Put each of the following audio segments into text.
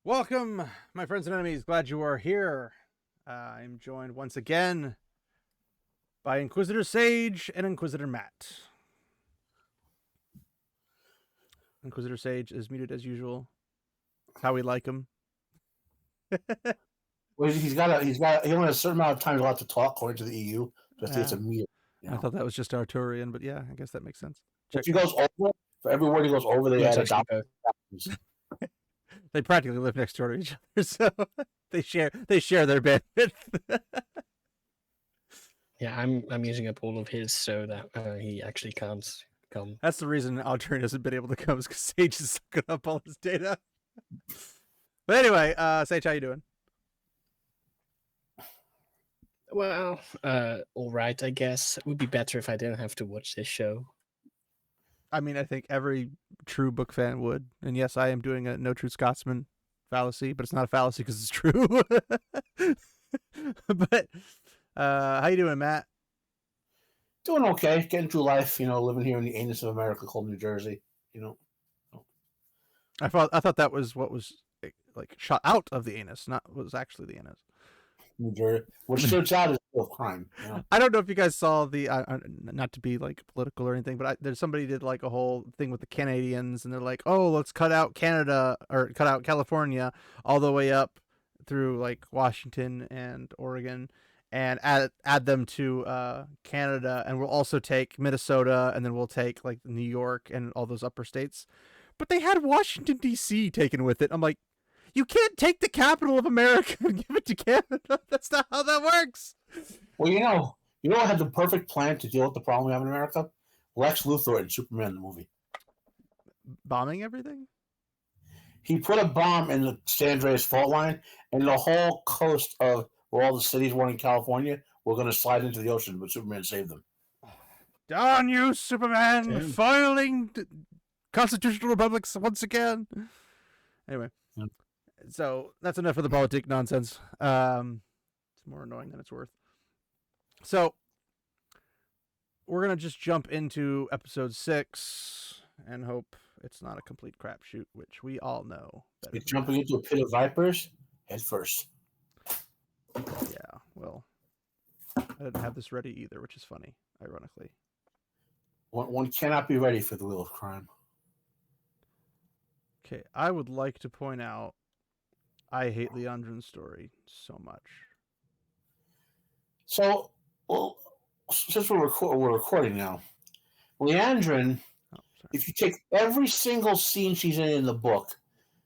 Welcome, my friends and enemies. Glad you are here. I'm joined once again by Inquisitor Sage and Inquisitor Matt. Inquisitor Sage is muted as usual. It's how we like him. Well, he only has a certain amount of time allowed to talk according to the EU. Just he has a mute. I thought that was just Arturian, but yeah, I guess that makes sense. If he goes over, for every word he goes over, they add a dot. They practically live next door to each other, so they share their bandwidth. Yeah, I'm using up all of his so that he actually can't come. That's the reason Arturian hasn't been able to come, is because Sage is sucking up all his data. But anyway, Sage, how you doing? Well, all right, I guess. It would be better if I didn't have to watch this show. I mean, I think every true book fan would. And yes, I am doing a No True Scotsman fallacy, but it's not a fallacy because it's true. But how you doing, Matt? Doing okay, getting through life. Living here in the anus of America called New Jersey. I thought that was what was like shot out of the anus, not what was actually the anus. New Jersey, which shoots out is still crime. I don't know if you guys saw the not to be like political or anything, but there's somebody did like a whole thing with the Canadians, and they're like, oh, let's cut out Canada or cut out California all the way up through like Washington and Oregon, and add them to Canada, and we'll also take Minnesota, and then we'll take like New York and all those upper states. But they had Washington D.C. taken with it. I'm like, you can't take the capital of America and give it to Canada. That's not how that works. Well, you know what had the perfect plan to deal with the problem we have in America? Lex Luthor in Superman the movie. Bombing everything? He put a bomb in the San Andreas fault line, and the whole coast of where all the cities were in California were going to slide into the ocean, but Superman saved them. Darn you, Superman! Damn. Foiling constitutional republics once again. Anyway. Yep. So that's enough of the politic nonsense. It's more annoying than it's worth. So we're going to just jump into episode 6 and hope it's not a complete crapshoot, which we all know. You're jumping into a pit of vipers head first. Yeah, well, I didn't have this ready either, which is funny, ironically. One cannot be ready for the wheel of crime. Okay, I would like to point out I hate Leandrin's story so much. So, since we're recording now, Leandrin, if you take every single scene she's in the book,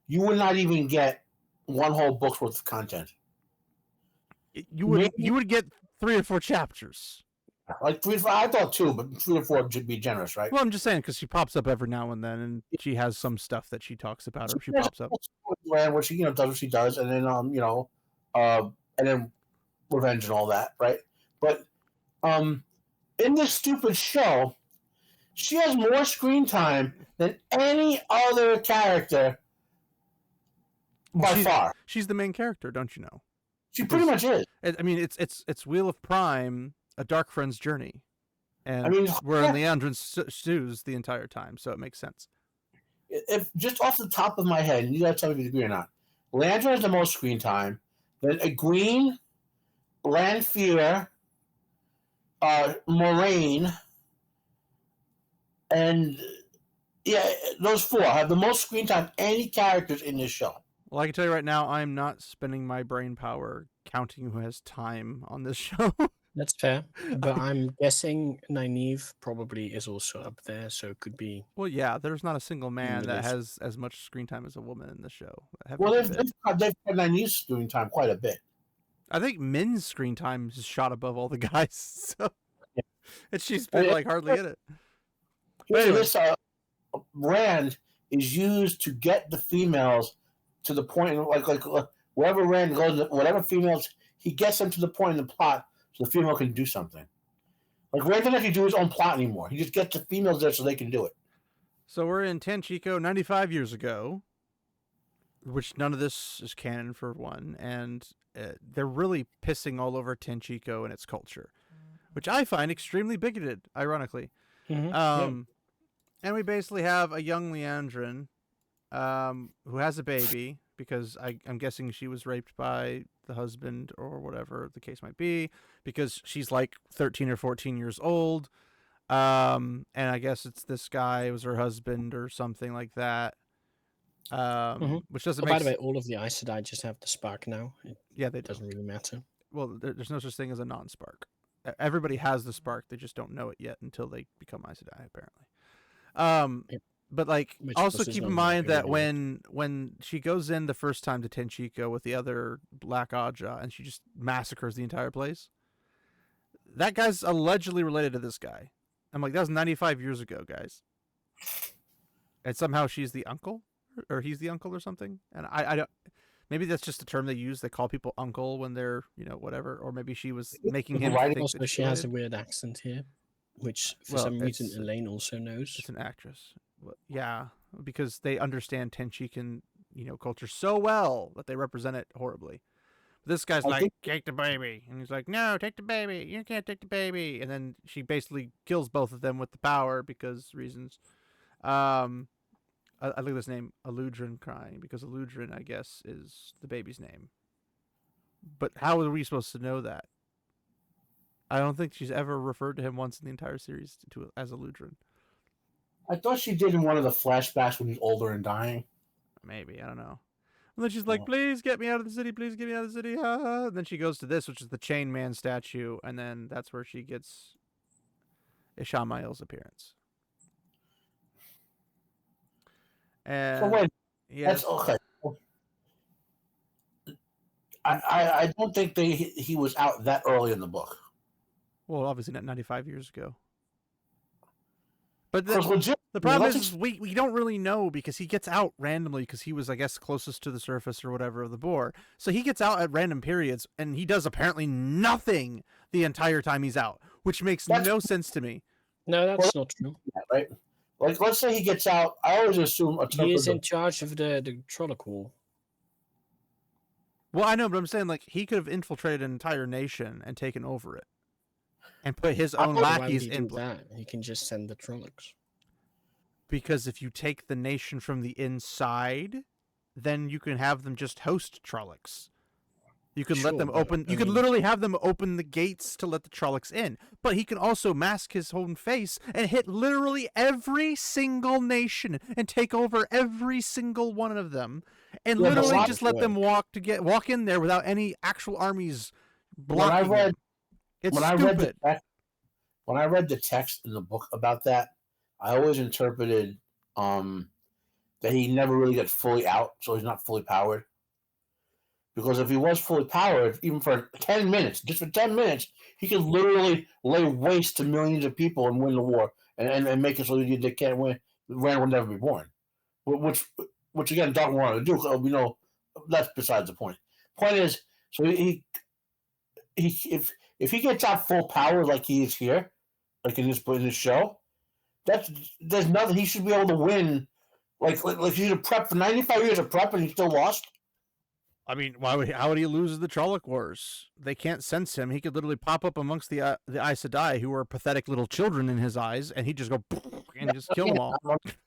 you would not even get one whole book's worth of content. You would get 3 or 4 chapters. Like 3 or 4, I thought 2, but 3 or 4 should be generous, right? Well, I'm just saying because she pops up every now and then, and she has some stuff that she talks about, or she pops up. Where she does what she does, and then and then revenge and all that, right? But in this stupid show, she has more screen time than any other character by far. She's the main character, don't you know? She pretty much is. I mean, it's Wheel of Prime, a Dark Friend's journey, and we're in Leandrin's shoes the entire time, so it makes sense. If just off the top of my head, and you gotta tell me if you agree or not, Leandrin has the most screen time. Then Egwene, Lanfear, Moraine, and those 4 have the most screen time any characters in this show. Well, I can tell you right now, I'm not spending my brain power counting who has time on this show. That's fair, but I'm guessing Nynaeve probably is also up there, so it could be. Well, yeah, there's not a single man that has as much screen time as a woman in the show. Well, they've had Nynaeve's screen time quite a bit. I think Min's screen time is shot above all the guys, so and she's been like hardly in it. Anyway. This Rand is used to get the females to the point, like wherever Rand goes, whatever females he gets them to the point in the plot, so the female can do something. Like Rand doesn't actually do his own plot anymore. He just gets the females there so they can do it. So we're in Tanchico 95 years ago, which none of this is canon for one, and they're really pissing all over Tanchico and its culture, which I find extremely bigoted, ironically. Mm-hmm. And we basically have a young Leandrin who has a baby because I'm guessing she was raped by the husband or whatever the case might be, because she's like 13 or 14 years old. And I guess it's this guy was her husband or something like that. Which doesn't make By the way, all of the Aes Sedai just have the spark now. It doesn't really matter. Well, there's no such thing as a non-spark. Everybody has the spark, they just don't know it yet until they become Aes Sedai, apparently. But like, also keep in mind that when she goes in the first time to Tenchiko with the other Black Aja and she just massacres the entire place, that guy's allegedly related to this guy. I'm like, that was 95 years ago, guys. And somehow she's the uncle, or he's the uncle or something. And I don't, maybe that's just a term they use. They call people uncle when they're, whatever. Or maybe she was making him think also, that she has a weird accent here, which for some reason Elaine also knows. It's an actress. Yeah, because they understand Tenchikan, culture so well that they represent it horribly. This guy's take the baby. And he's like, no, take the baby. You can't take the baby. And then she basically kills both of them with the power because reasons. I look at this name, Aludrin crying, because Aludrin, I guess, is the baby's name. But how are we supposed to know that? I don't think she's ever referred to him once in the entire series as Aludrin. I thought she did in one of the flashbacks when he's older and dying. Maybe, I don't know. And then she's like, please get me out of the city, please get me out of the city. And then she goes to this, which is the Chain Man statue, and then that's where she gets Ishamael's appearance. And so wait, yes. that's okay. I don't think he was out that early in the book. Well, obviously not 95 years ago. But the problem is we don't really know, because he gets out randomly because he was, I guess, closest to the surface or whatever of the boar. So he gets out at random periods, and he does apparently nothing the entire time he's out, which makes no sense to me. No, that's not true. Right? Like, let's say he gets out. I always assume he is in charge of the Trolloc Wall. Well, I know, but I'm saying, like, he could have infiltrated an entire nation and taken over it, and put his own lackeys in. He can just send the Trollocs. Because if you take the nation from the inside, then you can have them just host Trollocs. You can let them open. You could literally have them open the gates to let the Trollocs in. But he can also mask his own face and hit literally every single nation and take over every single one of them, and literally just let them walk in there without any actual armies blocking them. It's stupid. When I read the text in the book about that, I always interpreted that he never really got fully out, so he's not fully powered. Because if he was fully powered, even for 10 minutes, just for 10 minutes, he could literally lay waste to millions of people and win the war, and make it so they can't win. Rand will never be born. Which again, Doc wanted to do. We know that's besides the point. Point is, so if he gets out full power like he is here, like in this show, there's nothing he should be able to win. Like he should prep for 95 years of prep and he still lost. I mean, how would he lose the Trolloc Wars? They can't sense him. He could literally pop up amongst the Aes Sedai, who are pathetic little children in his eyes, and he'd just go and just kill them all.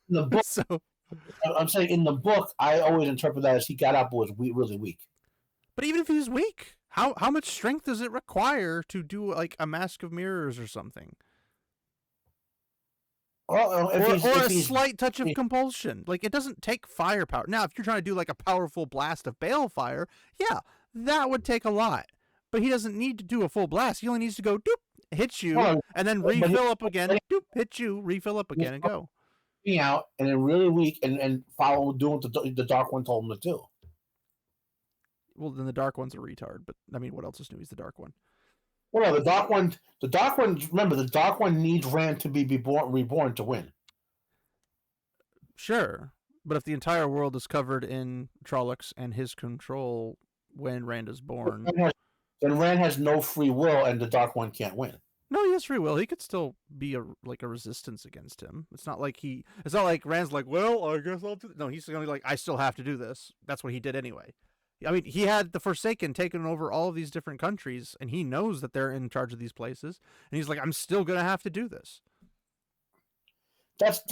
In the book, I'm saying in the book, I always interpret that as he got up but was really weak. But even if he's weak, how much strength does it require to do like a Mask of Mirrors or something? Well, or a slight touch of compulsion. Like, it doesn't take firepower. Now, if you're trying to do like a powerful blast of balefire, yeah, that would take a lot. But he doesn't need to do a full blast. He only needs to go doop, hit you, and then refill up again. Doop, hit you, refill up again, and go. Being out and then really weak and follow doing what the Dark One told him to do. Well, then the Dark One's a retard. But I mean, what else is new? He's the Dark One. Well, no, the Dark One. Remember, the Dark One needs Rand to be reborn to win. Sure, but if the entire world is covered in Trollocs and his control when Rand is born, then Rand has no free will, and the Dark One can't win. No, he has free will. He could still be a resistance against him. It's not like Rand's like, well, I guess I'll do. No, he's gonna be like, I still have to do this. That's what he did anyway. I mean, he had the Forsaken taken over all of these different countries, and he knows that they're in charge of these places, and he's like, I'm still gonna have to do this. That's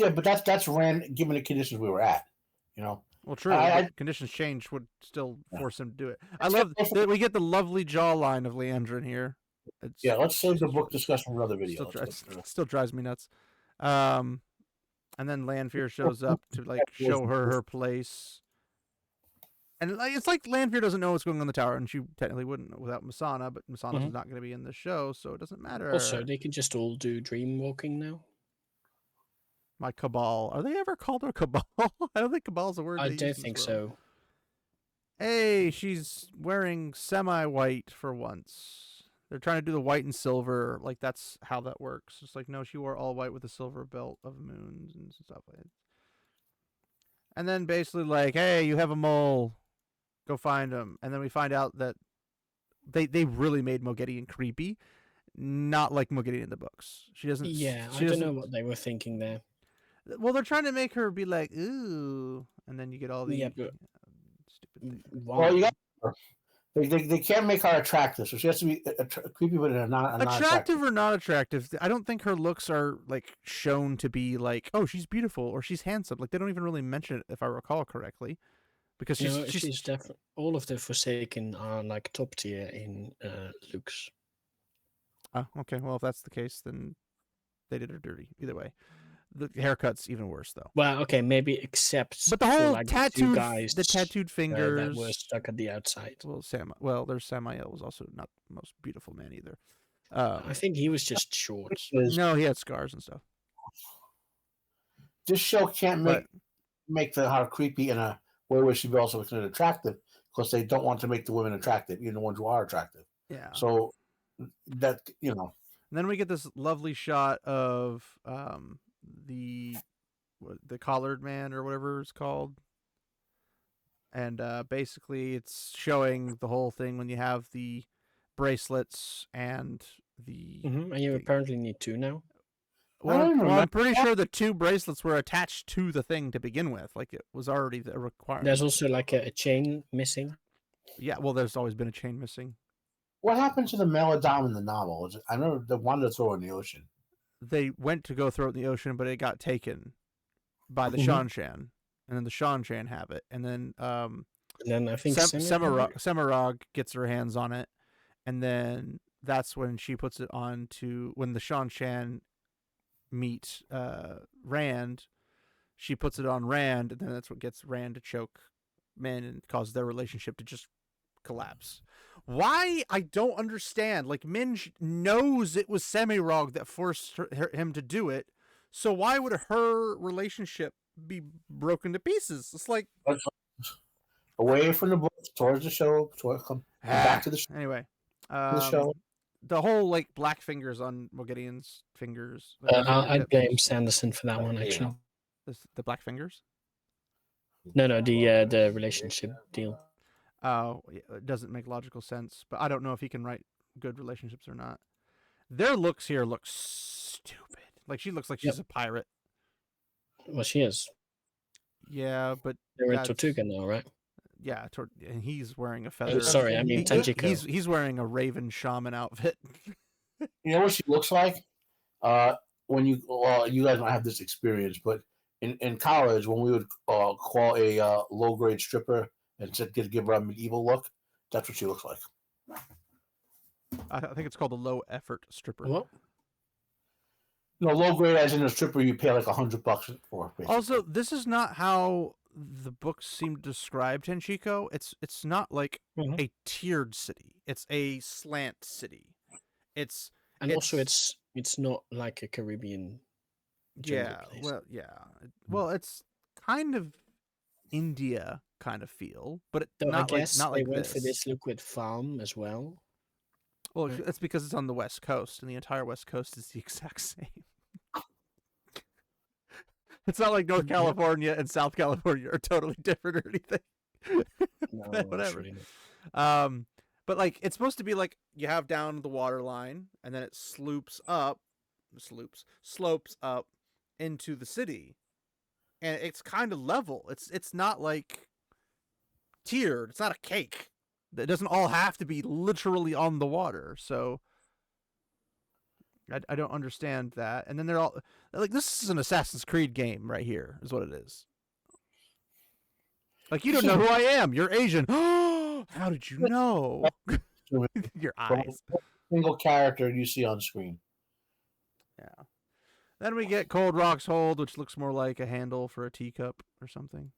Rand given the conditions we were at, you know. Well, true, but conditions change would still force him to do it. I love that we get the lovely jawline of Leandrin here. Let's save the book discussion for another video. Still drives me nuts. And then Lanfear shows up to like show her place. And it's like Lanfear doesn't know what's going on in the tower, and she technically wouldn't without Masana, but Masana's not going to be in the show, so it doesn't matter. Also, they can just all do dream walking now. My Cabal. Are they ever called a Cabal? I don't think Cabal's a word. I don't think so. Hey, she's wearing semi-white for once. They're trying to do the white and silver. Like, that's how that works. It's like, no, she wore all white with a silver belt of moons and stuff like that. And then basically like, hey, you have a mole. Go find him. And then we find out that they really made Moghedien creepy. Not like Moghedien in the books. She doesn't... Yeah, I don't know what they were thinking there. Well, they're trying to make her be like, ooh, and then you get all the but stupid things. Well, they can't make her attractive, so she has to be creepy, but not attractive or not attractive. I don't think her looks are like shown to be like, oh, she's beautiful or she's handsome. Like they don't even really mention it, if I recall correctly, because she's definitely all of the Forsaken are like top tier in looks. Oh, okay. Well, if that's the case, then they did her dirty. Either way. The haircut's even worse, though. Well, okay, maybe except but the whole like tattooed guys, the tattooed fingers that were stuck at the outside. Well, there's Samael was also not the most beautiful man either. I think he was just short. No, he had scars and stuff. This show can't make her creepy in a way where she'd be also considered attractive because they don't want to make the women attractive, even the ones who are attractive. Yeah. So that And then we get this lovely shot of the collared man or whatever it's called, and basically it's showing the whole thing when you have the bracelets and the and you apparently need two now. Well, I'm pretty sure the two bracelets were attached to the thing to begin with, like it was already the requirement. There's also like a chain missing. Yeah, well, there's always been a chain missing. What happened to the Meladam in the novel? I know the one that threw in the ocean. They went to go throw it in the ocean, but it got taken by the Shanshan, and then the Shanshan have it, and then I think Semirog gets her hands on it, and then that's when she puts it on to when the Shanshan meet Rand. She puts it on Rand, and then that's what gets Rand to choke Min and causes their relationship to just collapse. Why? I don't understand. Like, Min knows it was Semirog that forced him to do it, so why would her relationship be broken to pieces? It's like... Away from the book, towards the show, back to the show. Anyway, the show. The whole, like, black fingers on Moghedien's fingers. I'd blame Sanderson for that one, actually. The black fingers? No, the relationship deal. Oh, it doesn't make logical sense, but I don't know if he can write good relationships or not. Their looks here look stupid. Like, she looks like she's a pirate. Well, she is. Yeah, but... They're in Tortuga now, right? Yeah, and he's wearing a feather. Sorry, I mean Tanjiko. He's wearing a Raven shaman outfit. You know what she looks like? When you guys might have this experience, but in college, when we would call a low-grade stripper and give her a medieval look, that's what she looks like. I think it's called a low-effort stripper. What? No, low-grade as in a stripper you pay like $100 for. Basically. Also, this is not how the books seem to describe Tenchiko. It's not like a tiered city. It's a slant city. It's not like a Caribbean. Place. Well, it's kind of India kind of feel, but I guess not like they went for this liquid farm as well. Well, it's because it's on the West Coast, and the entire West Coast is the exact same. It's not like North California and South California are totally different or anything. No, whatever. Really but like it's supposed to be like you have down the water line, and then it slopes up into the city, and it's kind of level. It's not like tiered. It's not a cake. It doesn't all have to be literally on the water. So I don't understand that. And then they're all like, this is an Assassin's Creed game right here, is what it is. Like, you don't know who I am. You're Asian. How did you know? Your eyes. Single character you see on screen. Yeah. Then we get Cold Rock's Hold, which looks more like a handle for a teacup or something.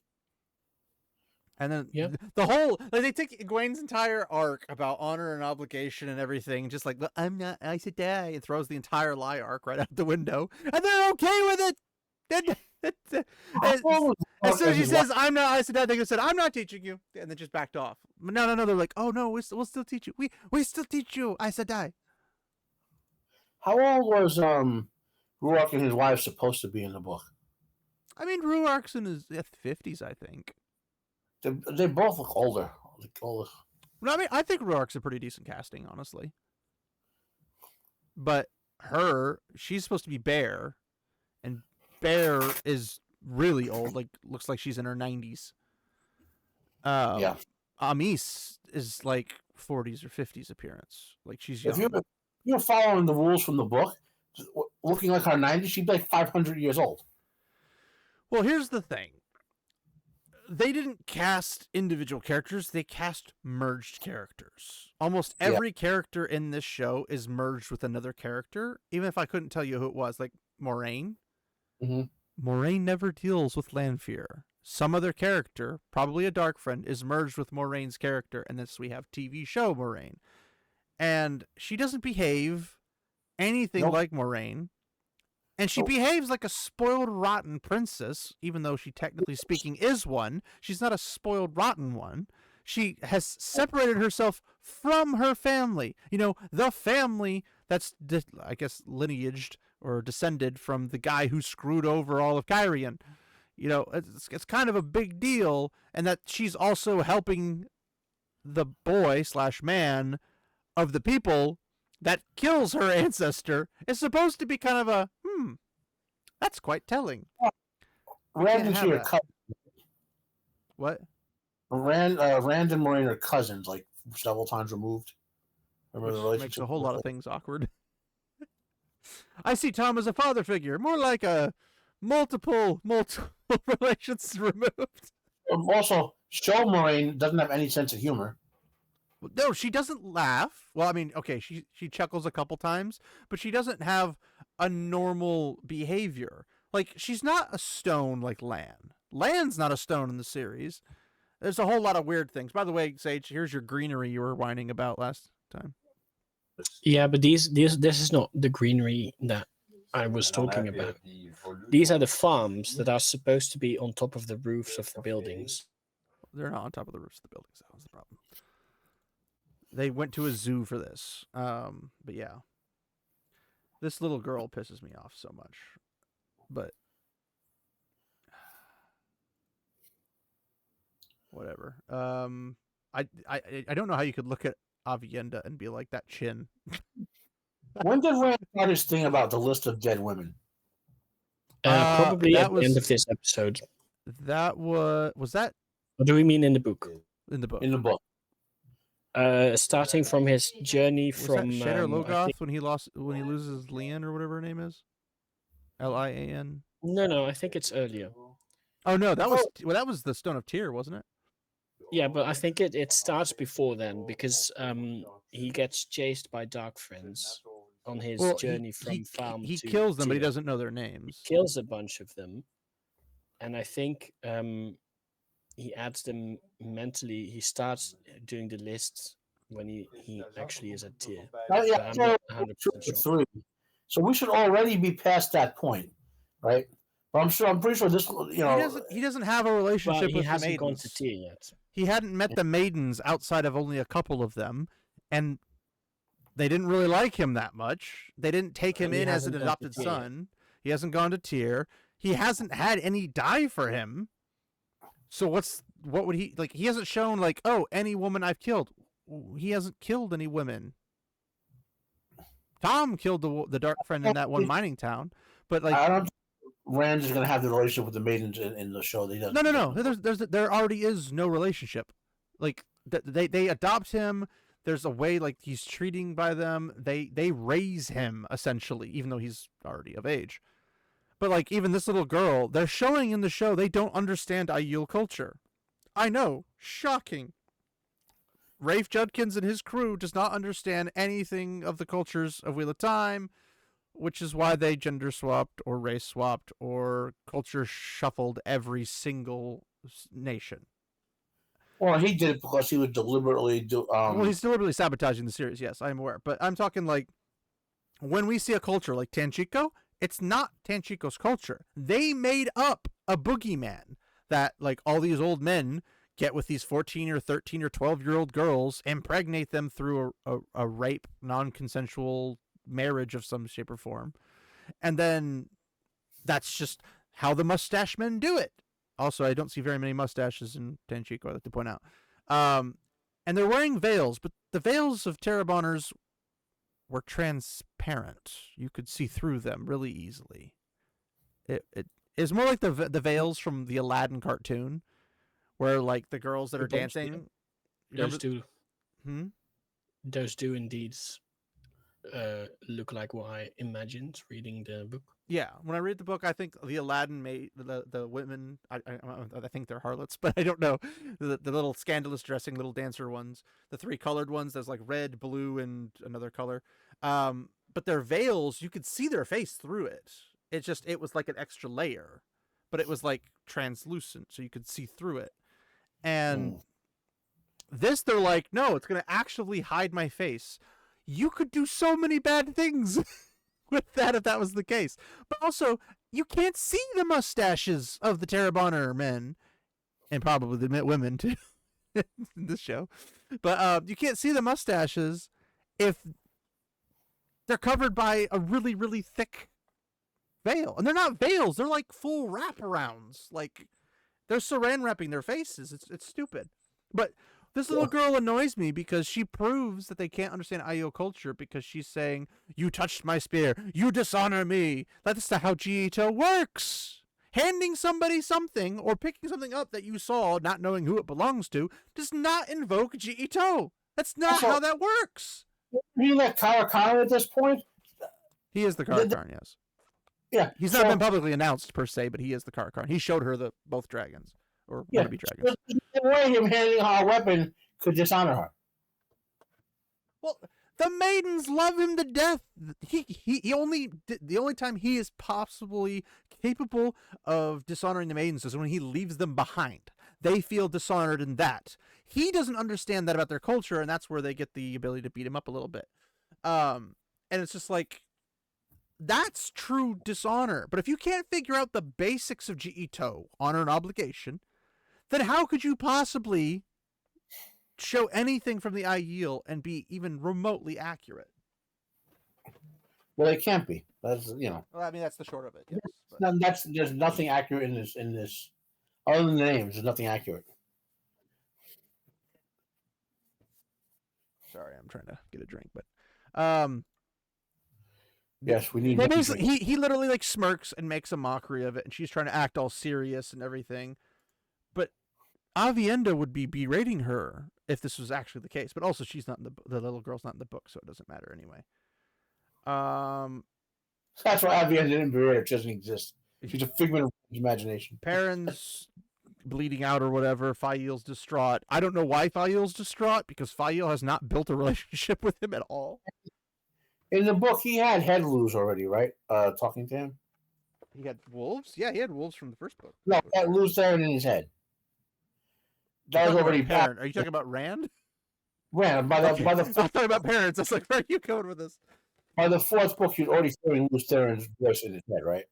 And then the whole, like, they take Egwene's entire arc about honor and obligation and everything, just like, I'm not Aes Sedai, and throws the entire lie arc right out the window, and they're okay with it. As soon as she says, I'm not Aes Sedai, they just said, I'm not teaching you, and then just backed off. But no, they're like, oh no, we'll still teach you. We still teach you Aes Sedai. How old was Ruark and his wife supposed to be in the book? I mean, Ruark's in his 50s, I think. They both look older. No, I mean, I think Ruark's a pretty decent casting, honestly. But she's supposed to be Bear, and Bear is really old. Like, looks like she's in her 90s. Yeah. Amis is like 40s or 50s appearance. Like, she's young. If you're following the rules from the book, looking like her 90s, she'd be like 500 years old. Well, here's the thing. They didn't cast individual characters, they cast merged characters. Almost every character in this show is merged with another character, even if I couldn't tell you who it was, like Moraine. Mm-hmm. Moraine never deals with Lanfear. Some other character, probably a dark friend, is merged with Moraine's character, and this we have TV show Moraine. And she doesn't behave anything like Moraine. And she behaves like a spoiled, rotten princess, even though she, technically speaking, is one. She's not a spoiled, rotten one. She has separated herself from her family. You know, the family that's, I guess, lineaged or descended from the guy who screwed over all of Kyrian. You know, it's kind of a big deal. And that she's also helping the boy/man of the people that kills her ancestor is supposed to be kind of a, that's quite telling. Rand and she are cousins. What? Rand and Moraine are cousins, like several times removed. Remember the relationship makes a whole lot of things awkward. I see Tom as a father figure, more like a multiple relations removed. Also, show Moraine doesn't have any sense of humor. No, she doesn't laugh. Well, I mean, okay, she chuckles a couple times, but she doesn't have a normal behavior. Like, she's not a stone like Lan. Lan's not a stone in the series. There's a whole lot of weird things. By the way, Sage, here's your greenery you were whining about last time. Yeah, but this is not the greenery that I was talking about. These are the farms that are supposed to be on top of the roofs of the buildings. They're not on top of the roofs of the buildings. That was the problem. They went to a zoo for this. But yeah. This little girl pisses me off so much. But whatever. I don't know how you could look at Avienda and be like, that chin. When did Rand start his thing about the list of dead women? Probably at the end of this episode. That was that? What do we mean in the book? In the book. In the book. Starting from his journey from Shedder Logoth when he loses Lian or whatever her name is, Lian. No, I think it's earlier. Oh no, that was the Stone of Tyr, wasn't it? Yeah, but I think it starts before then because he gets chased by Dark Friends on his journey from farm. He to kills them, Tyr. but he doesn't know their names. He kills a bunch of them, and I think he adds them mentally. He starts doing the lists when he actually is at Tyr. Yeah, I'm not 100% sure. So we should already be past that point, right? But I'm pretty sure this, he doesn't have a relationship with the maidens. He hasn't gone to Tyr yet. He hadn't met the maidens outside of only a couple of them, and they didn't really like him that much. They didn't take him in as an adopted son. He hasn't gone to Tyr. He hasn't had any die for him. So what would he like? He hasn't shown like, oh, any woman I've killed. He hasn't killed any women. Tom killed the dark friend in that one mining town, but like, I don't. Rand is going to have the relationship with the maidens in the show. No. There already is no relationship. Like they adopt him. There's a way like he's treating by them. They raise him essentially, even though he's already of age. But like even this little girl, they're showing in the show they don't understand Aiel culture. I know, shocking. Rafe Judkins and his crew does not understand anything of the cultures of Wheel of Time, which is why they gender swapped or race swapped or culture shuffled every single nation. Well, he did it because he was deliberately Well, he's deliberately sabotaging the series. Yes, I'm aware, but I'm talking like when we see a culture like Tanchico, it's not Tanchico's culture. They made up a boogeyman that like all these old men get with these 14 or 13 or 12-year-old girls, impregnate them through a rape, non-consensual marriage of some shape or form. And then that's just how the mustache men do it. Also, I don't see very many mustaches in Tanchico, I'd like to point out. And they're wearing veils, but the veils of Terabonners were transparent. You could see through them really easily. It is more like the veils from the Aladdin cartoon, where like the girls that are dancing. Those do. Hmm? Those do indeed look like what I imagined reading the book. Yeah, when I read the book, I think the Aladdin made the women. I think they're harlots, but I don't know. The little scandalous dressing little dancer ones, the 3 colored ones. There's like red, blue, and another color. But their veils, you could see their face through it. It was like an extra layer, but it was like translucent, so you could see through it. And this, they're like, no, it's gonna actively hide my face. You could do so many bad things with that if that was the case. But also, you can't see the mustaches of the Terabonner men, and probably the women too, in this show. But you can't see the mustaches if they're covered by a really, really thick veil. And they're not veils, they're like full wraparounds. Like, they're saran wrapping their faces. It's stupid. But this little girl annoys me because she proves that they can't understand Aiyo culture because she's saying, you touched my spear, you dishonor me. That's not how Jiito works. Handing somebody something or picking something up that you saw, not knowing who it belongs to, does not invoke Jiito. That's not how that works. He like Karakana at this point? He is the Karakarn, yes. Yeah. He's not been publicly announced per se, but he is the Karakarn. He showed her both dragons. Or wannabe dragons. The way him handing her a weapon could dishonor her. Well, the maidens love him to death. The only time he is possibly capable of dishonoring the maidens is when he leaves them behind. They feel dishonored in that. He doesn't understand that about their culture, and that's where they get the ability to beat him up a little bit. And it's just like, that's true dishonor. But if you can't figure out the basics of Jiito, honor and obligation, then how could you possibly show anything from the Aiel and be even remotely accurate? Well, it can't be. That's Well, I mean, that's the short of it. Yes, there's nothing accurate in this. Other than the names, there's nothing accurate. Sorry, I'm trying to get a drink, but yes, we need. Well, basically, he literally like smirks and makes a mockery of it, and she's trying to act all serious and everything. But Avienda would be berating her if this was actually the case. But also, she's not in the little girl's not in the book, so it doesn't matter anyway. That's why Avienda didn't berate her. It doesn't exist. She's a figment of imagination. Perrin's bleeding out or whatever. Fail's distraught. I don't know why Fail's distraught, because Fail has not built a relationship with him at all. In the book, he had Headloos already, right? Talking to him. He had wolves? Yeah, he had wolves from the first book. No, Headloos there in his head. That was already Perrin. Are you talking about Rand? Rand. By the I'm talking about parents. I was like, where are you going with this? By the 4th book, you'd already hearing Lews Theron's voice in his head, right?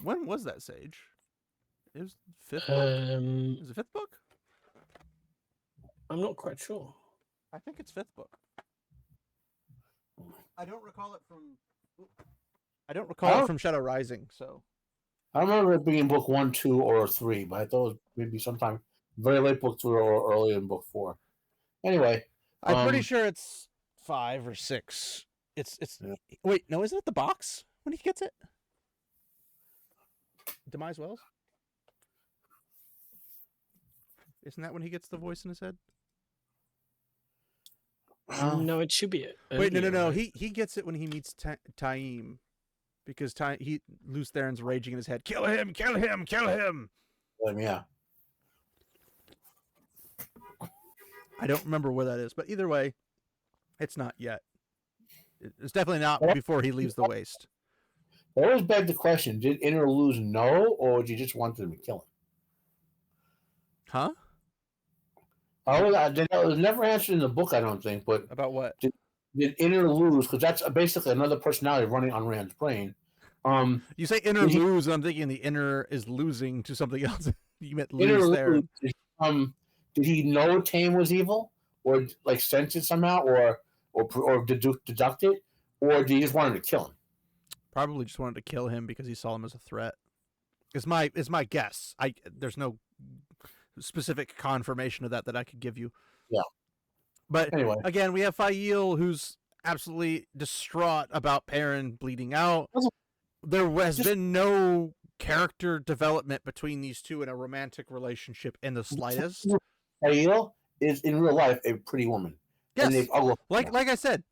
When was that, Sage? It was 5th book. Is it 5th book? I'm not quite sure. I think it's 5th book. I don't recall it from Shadow Rising, so. I remember it being in book 1, 2, or 3, but I thought it was maybe sometime very late book 2 or early in book 4. Anyway, I'm pretty sure it's 5 or 6. It's yeah. Wait, no, isn't it the box when he gets it? Demise Wells? Isn't that when he gets the voice in his head? No, it should be it. Wait, no. Right? He gets it when he meets Taim, because Lews Theron's raging in his head. Kill him! Kill him! Kill him! Yeah. I don't remember where that is, but either way, it's not yet. It's definitely not before he leaves the waste. I always beg the question: did Inner Luz know, or did you just want them to kill him? Huh? That was never answered in the book, I don't think. But About what? Did Inner Luz, because that's basically another personality running on Rand's brain. You say Inner Luz, and I'm thinking the inner is losing to something else. You meant Lews Theron. Did he know Tame was evil, or like sense it somehow, or deduct it, or did he just want him to kill him? Probably just wanted to kill him because he saw him as a threat. Is my guess. There's no specific confirmation of that I could give you. Yeah. But anyway, again, we have Fail, who's absolutely distraught about Perrin bleeding out. There has been no character development between these two in a romantic relationship in the slightest. Fail is in real life a pretty woman. Yes. Like I said,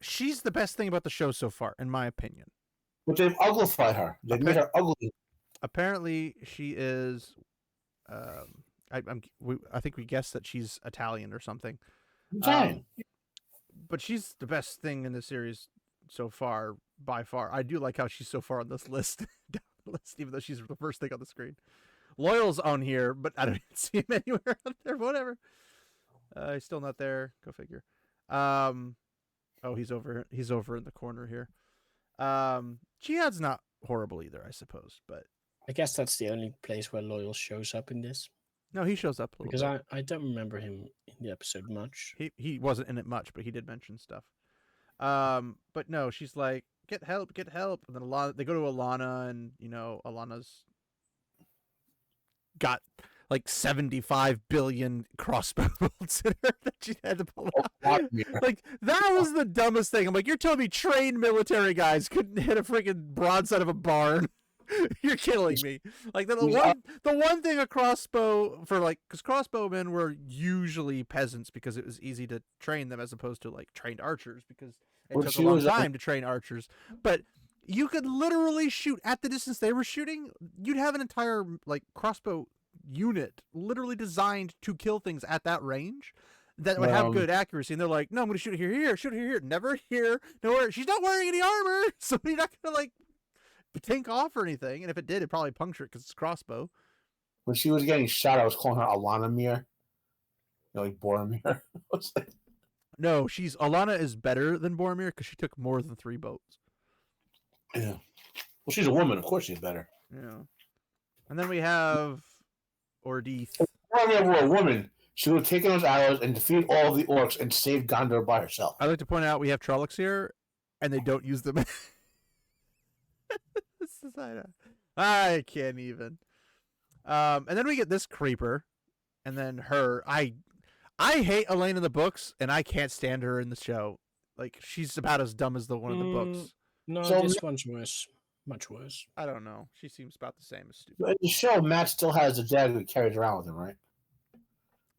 she's the best thing about the show so far, in my opinion. But they've uglified her. They've made her ugly. Apparently, she is. I think we guessed that she's Italian or something. But she's the best thing in the series so far, by far. I do like how she's so far on this list, even though she's the first thing on the screen. Loyal's on here, but I don't see him anywhere on there. Whatever. He's still not there. Go figure. Oh, he's over in the corner here. Jihad's not horrible either, I suppose, but I guess that's the only place where Loyal shows up in this. No, he shows up a little because bit. I don't remember him in the episode much. He wasn't in it much, but he did mention stuff. But no, she's like, get help. And then they go to Alana, and Alana's got like 75 billion crossbow bolts in her that she had to pull out. Like, that was the dumbest thing. I'm like, you're telling me trained military guys couldn't hit a freaking broadside of a barn? You're killing me. Like, the one thing a crossbow for, like, because crossbowmen were usually peasants because it was easy to train them as opposed to like trained archers, because it took a long time to train archers. But you could literally shoot at the distance they were shooting. You'd have an entire like crossbow unit literally designed to kill things at that range that would have good accuracy. And they're like, no, I'm going to shoot it here, shoot it here, never here, nowhere. She's not wearing any armor, so you're not going to like tank off or anything. And if it did, it'd probably puncture it because it's a crossbow. When she was getting shot, I was calling her Alana Mir. Like Boromir. No, Alana is better than Boromir because she took more than 3 boats. Yeah. Well, she's a woman. Of course she's better. Yeah. And then we have Ordith. If Boromir were a woman, she would have taken those arrows and defeat all of the orcs and save Gondor by herself. I'd like to point out we have Trollocs here, and they don't use them. I can't even. And then we get this creeper, and then her. I hate Elaine in the books, and I can't stand her in the show. Like, she's about as dumb as the one in the books. No, this one's worse. Much worse. I don't know. She seems about the same as stupid. In the show, Matt still has the dagger he carries around with him, right?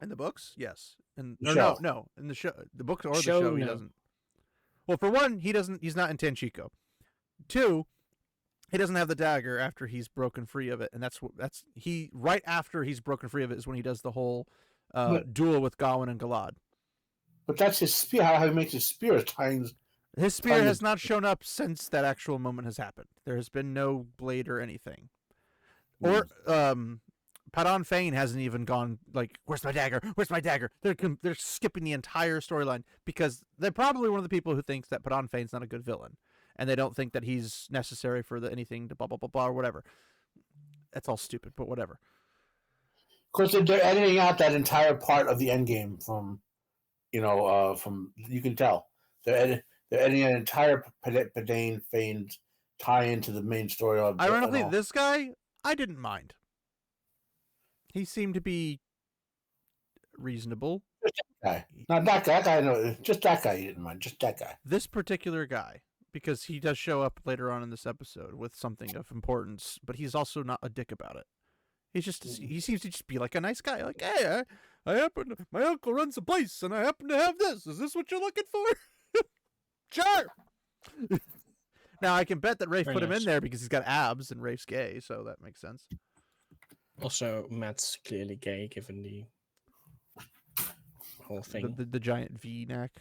In the books, yes. No. In the show, the books or the show, he doesn't. Well, for one, he doesn't. He's not in Tanchico. 2, he doesn't have the dagger after he's broken free of it, and that's right after he's broken free of it is when he does the whole duel with Gawain and Galad. But that's his spear. How he makes his spear times. His spear has not shown up since that actual moment has happened. There has been no blade or anything. Or Padon Fane hasn't even gone like, "Where's my dagger? Where's my dagger?" They're skipping the entire storyline because they're probably one of the people who thinks that Padon Fane's not a good villain, and they don't think that he's necessary for anything to blah blah blah blah or whatever. That's all stupid, but whatever. Of course, they're editing out that entire part of the end game from you can tell they're editing an entire Padane Fane tie into the main story of. Ironically, this guy I didn't mind. He seemed to be reasonable. Just that guy. Not that guy. That guy, no, just that guy you didn't mind. Just that guy. This particular guy, because he does show up later on in this episode with something of importance, but he's also not a dick about it. He seems to just be like a nice guy. Like, hey, my uncle runs a place, and I happen to have this. Is this what you're looking for? Sure. Now I can bet that Rafe Very put him in nice. there because he's got abs and Rafe's gay, so that makes sense. Also, Matt's clearly gay given the whole thing. The giant V-neck.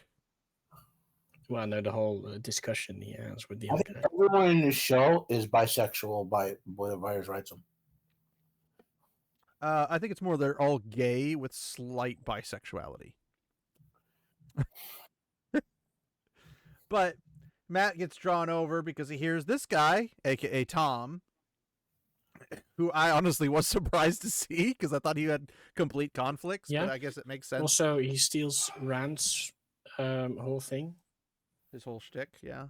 Well, no, the whole discussion he has with the I other think guy. everyone in the show is bisexual by the writers writes them. I think it's more they're all gay with slight bisexuality. But Matt gets drawn over because he hears this guy, aka Tom, who I honestly was surprised to see because I thought he had complete conflicts. Yeah. But I guess it makes sense. Also, he steals Rand's whole thing. His whole shtick, yeah.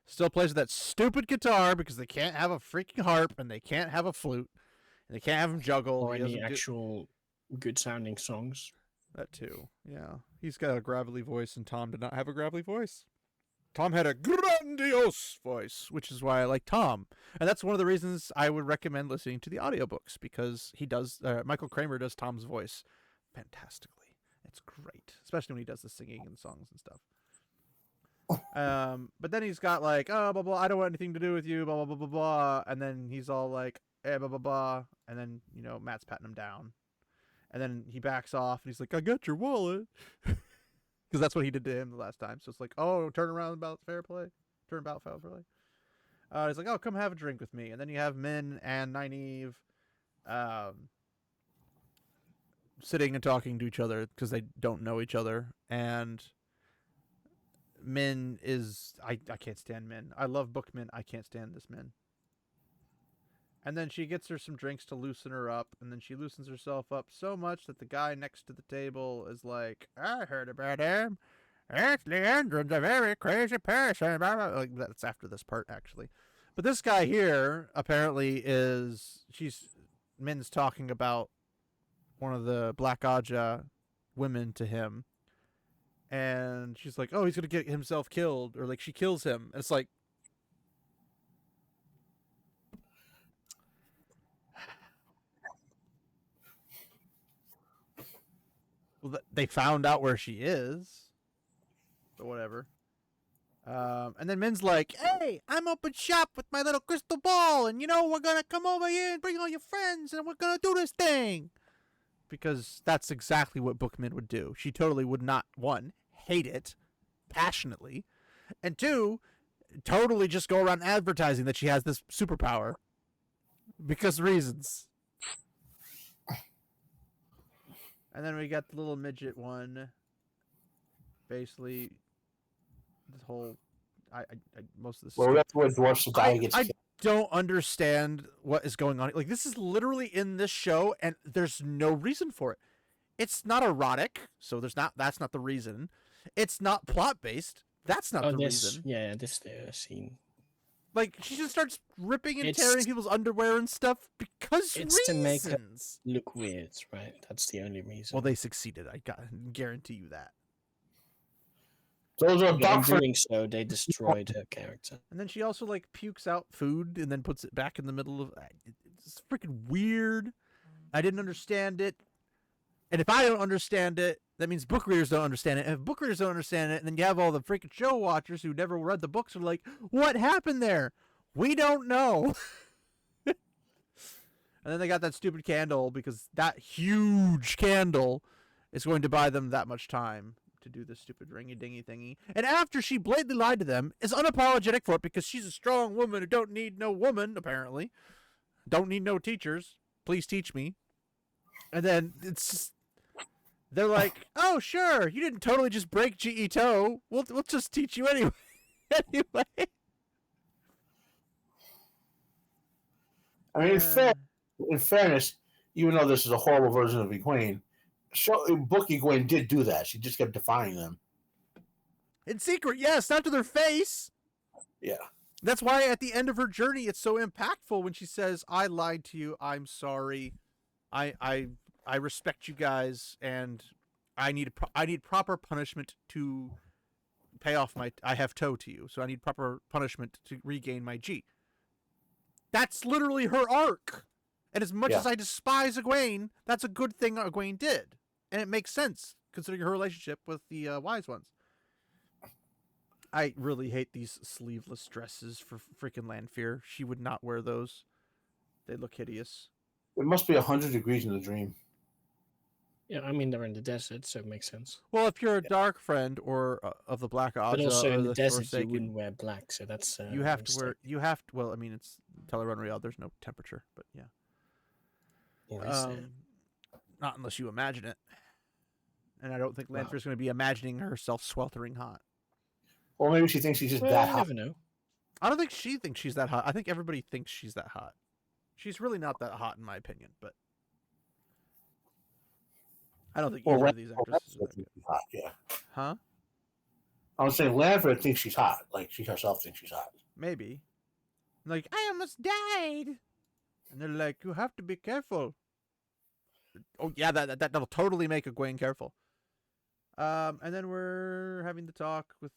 Still plays that stupid guitar because they can't have a freaking harp and they can't have a flute and they can't have him juggle. Or He any doesn't actual good sounding songs. that too, yeah. He's got a gravelly voice, and Tom did not have a gravelly voice. Tom had a grandiose voice, which is why I like Tom. And that's one of the reasons I would recommend listening to the audiobooks, because he does, Michael Kramer does Tom's voice fantastically. It's great, especially when he does the singing and songs and stuff. But then he's got like, oh, blah, blah, I don't want anything to do with you, blah, blah, blah, blah, blah. And then he's all like, eh, blah, blah, blah. And then, you know, Matt's patting him down. And then he backs off and he's like, I got your wallet. Because that's what he did to him the last time. So it's like, oh, turn around about fair play. Turn about fair play. He's like, oh, come have a drink with me. And then you have Min and Nynaeve sitting and talking to each other because they don't know each other. And Min is... I can't stand Min. I love Book Min. I can't stand this Min. And then she gets her some drinks to loosen her up, and then she loosens herself up so much that the guy next to the table is like, I heard about him. Actually, Andrew's a very crazy person. Like, that's after this part, actually. But this guy here, apparently, Min's talking about one of the Black Aja women to him. And she's like, oh, he's going to get himself killed. Or, like, she kills him. And it's like, well, they found out where she is, or whatever. And then Min's like, hey, I'm open shop with my little crystal ball, and, you know, we're going to come over here and bring all your friends, and we're going to do this thing. Because that's exactly what Bookman would do. She totally would not, one, hate it passionately, and two, totally just go around advertising that she has this superpower. Because reasons. And then we got the little midget one. Basically, this whole, most of this. Well, that's where Dwarf's the guy gets I killed. don't understand what is going on. Like, this is literally in this show, and there's no reason for it. It's not erotic, so that's not the reason. It's not plot based. That's not the reason. Yeah, this scene. Like, she just starts ripping and It's- tearing people's underwear and stuff because It's to make her reasons. look weird, right? That's the only reason. Well, they succeeded. I guarantee you that. Those are But in doctrine. doing so, they destroyed her character. And then she also like pukes out food and then puts it back in the middle of. It's freaking weird. I didn't understand it. And if I don't understand it, that means book readers don't understand it. And if book readers don't understand it, and then you have all the freaking show watchers who never read the books are like, what happened there? We don't know. And then they got that stupid candle because that huge candle is going to buy them that much time to do this stupid ringy-dingy thingy. And after she blatantly lied to them, is unapologetic for it because she's a strong woman who don't need no woman, apparently. Don't need no teachers. Please teach me. And then it's just, they're like, oh, sure, you didn't totally just break G.E. Toe. We'll just teach you anyway. Anyway. I mean, in fairness, even though this is a horrible version of Egwene, book Egwene did do that. She just kept defying them. In secret, yes, not to their face. Yeah. That's why at the end of her journey, it's so impactful when she says, I lied to you. I'm sorry. I respect you guys, and I need proper punishment to pay off I have toe to you, so I need proper punishment to regain my G. That's literally her arc. And as much as I despise Egwene, that's a good thing Egwene did. And it makes sense, considering her relationship with the Wise Ones. I really hate these sleeveless dresses for freaking Lanfear. She would not wear those. They look hideous. It must be 100 degrees in the dream. Yeah, I mean they're in the desert, so it makes sense. Well, if you're a dark friend or of the Black Aja But also or in the the desert, you Forsaken, wouldn't wear black, so that's you a have to mistake. wear. You have to. Well, I mean, it's Teleron Real. There's no temperature, but yeah. Or is there? Not unless you imagine it. And I don't think Wow. Lanfear's going to be imagining herself sweltering hot. Or maybe she thinks she's just Well, that you hot. never know. I don't think she thinks she's that hot. I think everybody thinks she's that hot. She's really not that hot in my opinion, but I don't think either of these actresses are that good. She's hot, yeah. Huh? I was saying Lanford thinks she's hot. Like she herself thinks she's hot. Maybe. Like, I almost died. And they're like, you have to be careful. Oh yeah, that'll totally make Egwene careful. And then we're having to talk with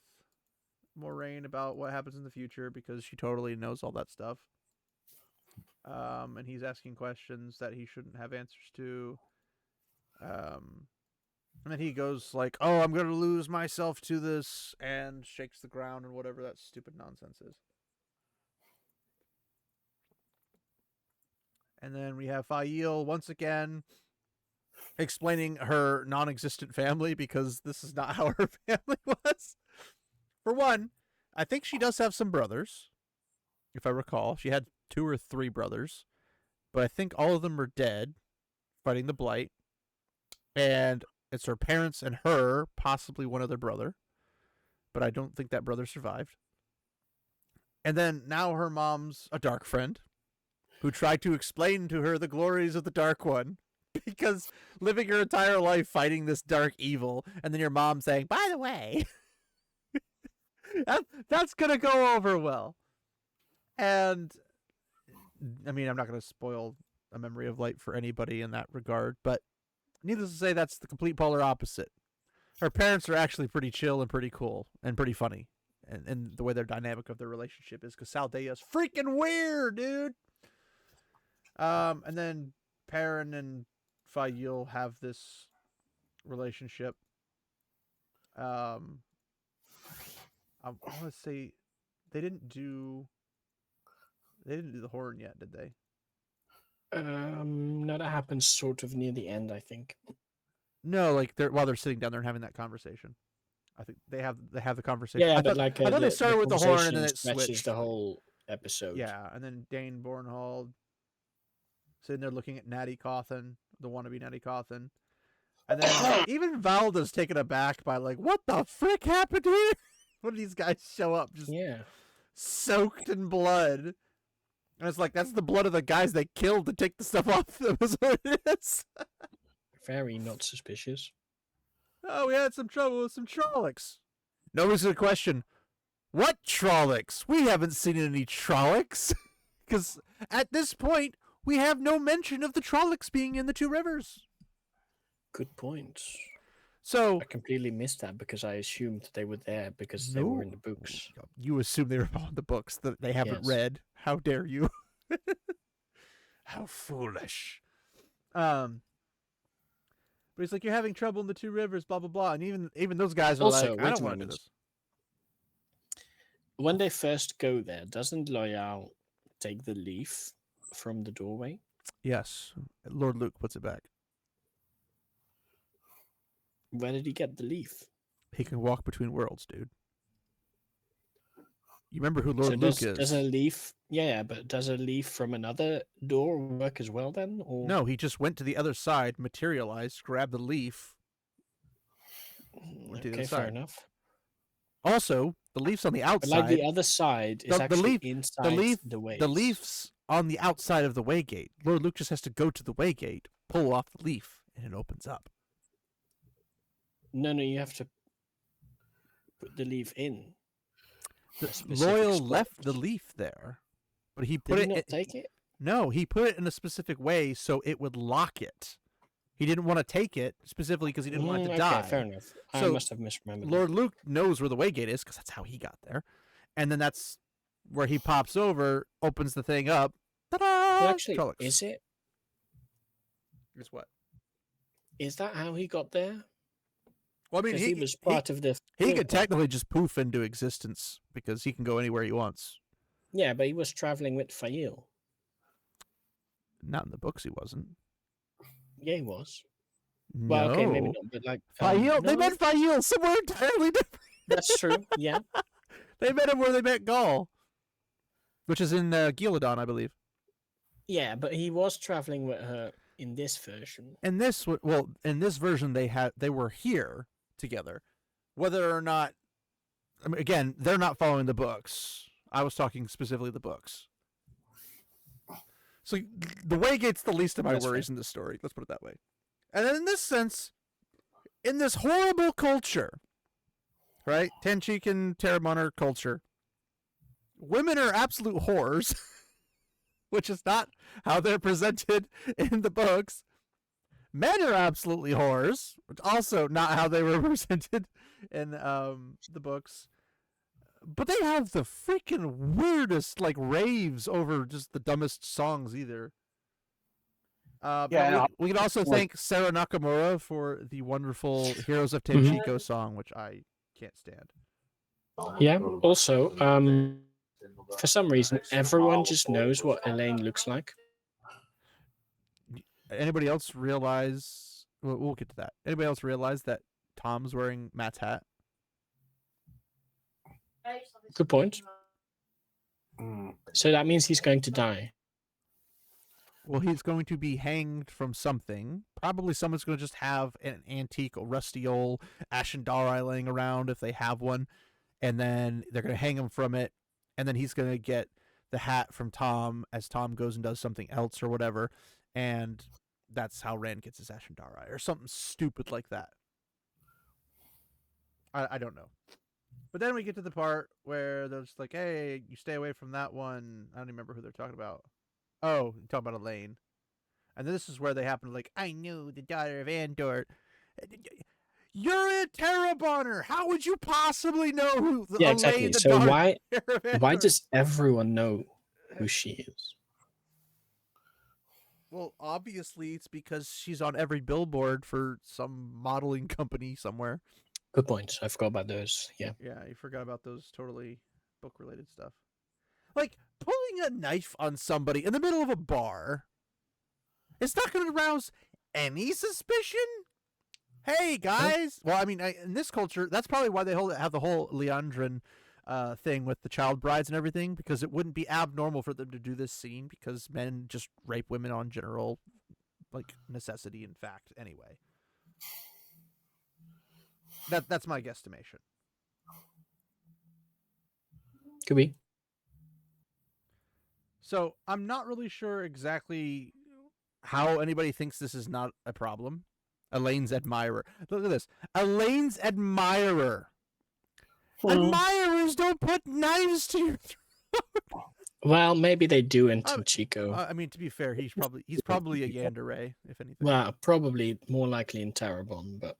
Moraine about what happens in the future because she totally knows all that stuff. And he's asking questions that he shouldn't have answers to. And then he goes like, "Oh, I'm gonna lose myself to this," and shakes the ground and whatever that stupid nonsense is. And then we have Fail once again explaining her non-existent family because this is not how her family was. For one, I think she does have some brothers, if I recall. She had 2 or 3 brothers, but I think all of them are dead, fighting the Blight. And it's her parents and her, possibly one other brother, but I don't think that brother survived. And then now her mom's a dark friend who tried to explain to her the glories of the Dark One because living her entire life fighting this dark evil, and then your mom saying, by the way, that's going to go over well. And, I mean, I'm not going to spoil A Memory of Light for anybody in that regard, but needless to say, that's the complete polar opposite. Her parents are actually pretty chill and pretty cool and pretty funny. And the way their dynamic of their relationship is, because Saldea's freaking weird, dude. And then Perrin and Fael have this relationship. I want to say they didn't do the horn yet, did they? No, that happens sort of near the end, I think. No, like while they're sitting down there and having that conversation. I think they have the conversation. Yeah, I but thought they started with the horn and then it stretches switched. the whole episode. Yeah, and then Dane Bornhold sitting there looking at Natty Cawthon, the wannabe Natty Cawthon. And then even Valda's taken aback by like, what the frick happened here? When these guys show up just soaked in blood. And it's like, that's the blood of the guys they killed to take the stuff off them, is what it is. Very not suspicious. Oh, we had some trouble with some Trollocs. Nobody's gonna question, what Trollocs? We haven't seen any Trollocs. Because at this point, we have no mention of the Trollocs being in the Two Rivers. Good point. So I completely missed that because I assumed they were there because they were in the books. You assume they were on the books that they haven't read. How dare you? How foolish. But he's like, you're having trouble in the Two Rivers, blah blah blah, and even those guys are Also, like, I don't want to do this. When they first go there, doesn't Loyal take the leaf from the doorway? Yes, Lord Luke puts it back. Where did he get the leaf? He can walk between worlds, dude. You remember who Lord Luke is? Does a leaf? Yeah, but does a leaf from another door work as well then? Or no, he just went to the other side, materialized, grabbed the leaf. Okay, fair enough. Also, the leaf's on the outside. But like the other side is actually inside the way. The leaf's on the outside of the way gate. Lord Luke just has to go to the way gate, pull off the leaf, and it opens up. No, you have to put the leaf in. Loyal left the leaf there, but he put Did he not take it? No, he put it in a specific way so it would lock it. He didn't want to take it specifically because he didn't want it to die. Fair enough. So I must have misremembered. Lord Luke knows where the way gate is because that's how he got there, and then that's where he pops over, opens the thing up. Ta-da! Actually, is it? Is what? Is that how he got there? Well, I mean, he was part of the. He could technically just poof into existence because he can go anywhere he wants. Yeah, but he was traveling with Fail. Not in the books, he wasn't. Yeah, he was. No. Well, okay, maybe not, but like Fail. no, They met Fail somewhere entirely different. that's true. Yeah, They met him where they met Gaul, which is in Gillidan, I believe. yeah, but he was traveling with her in this version. In this version, they were here together. Whether or not, I mean, again, they're not following the books. I was talking specifically the books. So the way gets the least of my worries in this story. Let's put it that way. And then in this sense, in this horrible culture, right? Tenchikan Terramoner culture, women are absolute whores, which is not how they're presented in the books. Men are absolutely whores, which also not how they were presented in the books. But they have the freaking weirdest like raves over just the dumbest songs either. We can also thank Sarah Nakamura for the wonderful Heroes of Tenchiko song, which I can't stand. Yeah. Also, for some reason, everyone just knows what Elaine looks like. Anybody else realize? We'll get to that. Anybody else realize that Tom's wearing Matt's hat? Good point. So that means he's going to die. Well, he's going to be hanged from something. Probably someone's going to just have an antique, rusty old Ashendari laying around if they have one, and then they're going to hang him from it, and then he's going to get the hat from Tom as Tom goes and does something else or whatever, and that's how Rand gets his Ashendari or something stupid like that. I don't know. But then we get to the part where they're just like, hey, you stay away from that one. I don't even remember who they're talking about. Oh, you're talking about Elaine. And this is where they happen to like, I knew the daughter of Andor. You're a Terrabonner. How would you possibly know who Yeah, Elaine, exactly. the So daughter why does everyone know who she is? Well, obviously it's because she's on every billboard for some modeling company somewhere. Good point. I forgot about those. Yeah. Yeah, you forgot about those totally book-related stuff. Like, pulling a knife on somebody in the middle of a bar, it's not going to arouse any suspicion? Hey, guys! Well, I mean, in this culture, that's probably why they have the whole Leandrin thing with the child brides and everything, because it wouldn't be abnormal for them to do this scene, because men just rape women on general, like, necessity and fact anyway. That's my guesstimation. Could be. So I'm not really sure exactly how anybody thinks this is not a problem. Elaine's admirer. Look at this. Elaine's admirer. Admirers don't put knives to your throat. Well, maybe they do in Tenchiko. I mean, to be fair, he's probably a Yandere, if anything. Well, probably more likely in Terabon, but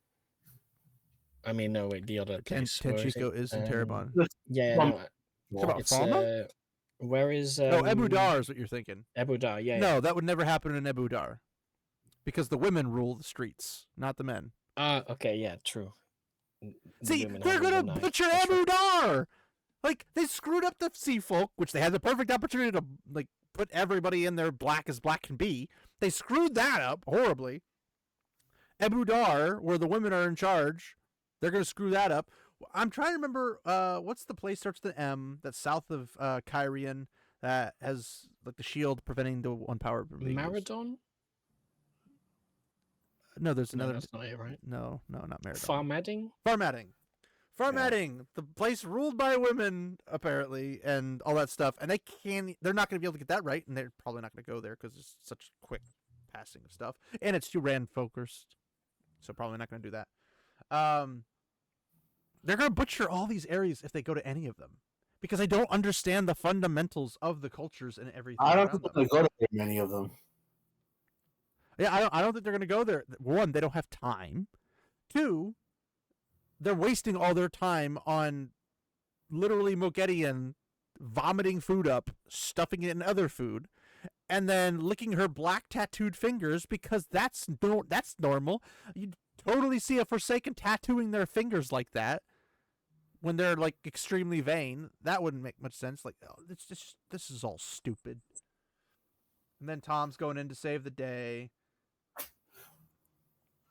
I mean, no, wait, the other place. Tenchiko is in Terabon. Yeah, no, it's Falma? Where is no, Ebu Dar is what you're thinking. Ebu Dar, yeah. No, that would never happen in Ebu Dar. Because the women rule the streets, not the men. Okay, yeah, true. See, they're going to butcher Ebu Dar! Like, they screwed up the sea folk, which they had the perfect opportunity to, like, put everybody in there black as black can be. They screwed that up horribly. Ebu Dar, where the women are in charge, they're going to screw that up. I'm trying to remember, what's the place starts with an M that's south of Kyrian that has, like, the shield preventing the one power. Maradon? No, there's another. No, that's not it, right? No, not Maradon. Farmadding? Farmadding, the place ruled by women, apparently, and all that stuff. And they're not going to be able to get that right, and they're probably not going to go there because it's such quick passing of stuff. And it's too Rand-focused, so probably not going to do that. They're going to butcher all these areas if they go to any of them. Because I don't understand the fundamentals of the cultures and everything. I don't think they go to many of them. Yeah, I don't think they're going to go there. One, they don't have time. Two, they're wasting all their time on literally Mogedian vomiting food up, stuffing it in other food, and then licking her black tattooed fingers because that's normal. You totally see a Forsaken tattooing their fingers like that when they're like extremely vain. That wouldn't make much sense. Like, oh, this is all stupid. And then Tom's going in to save the day.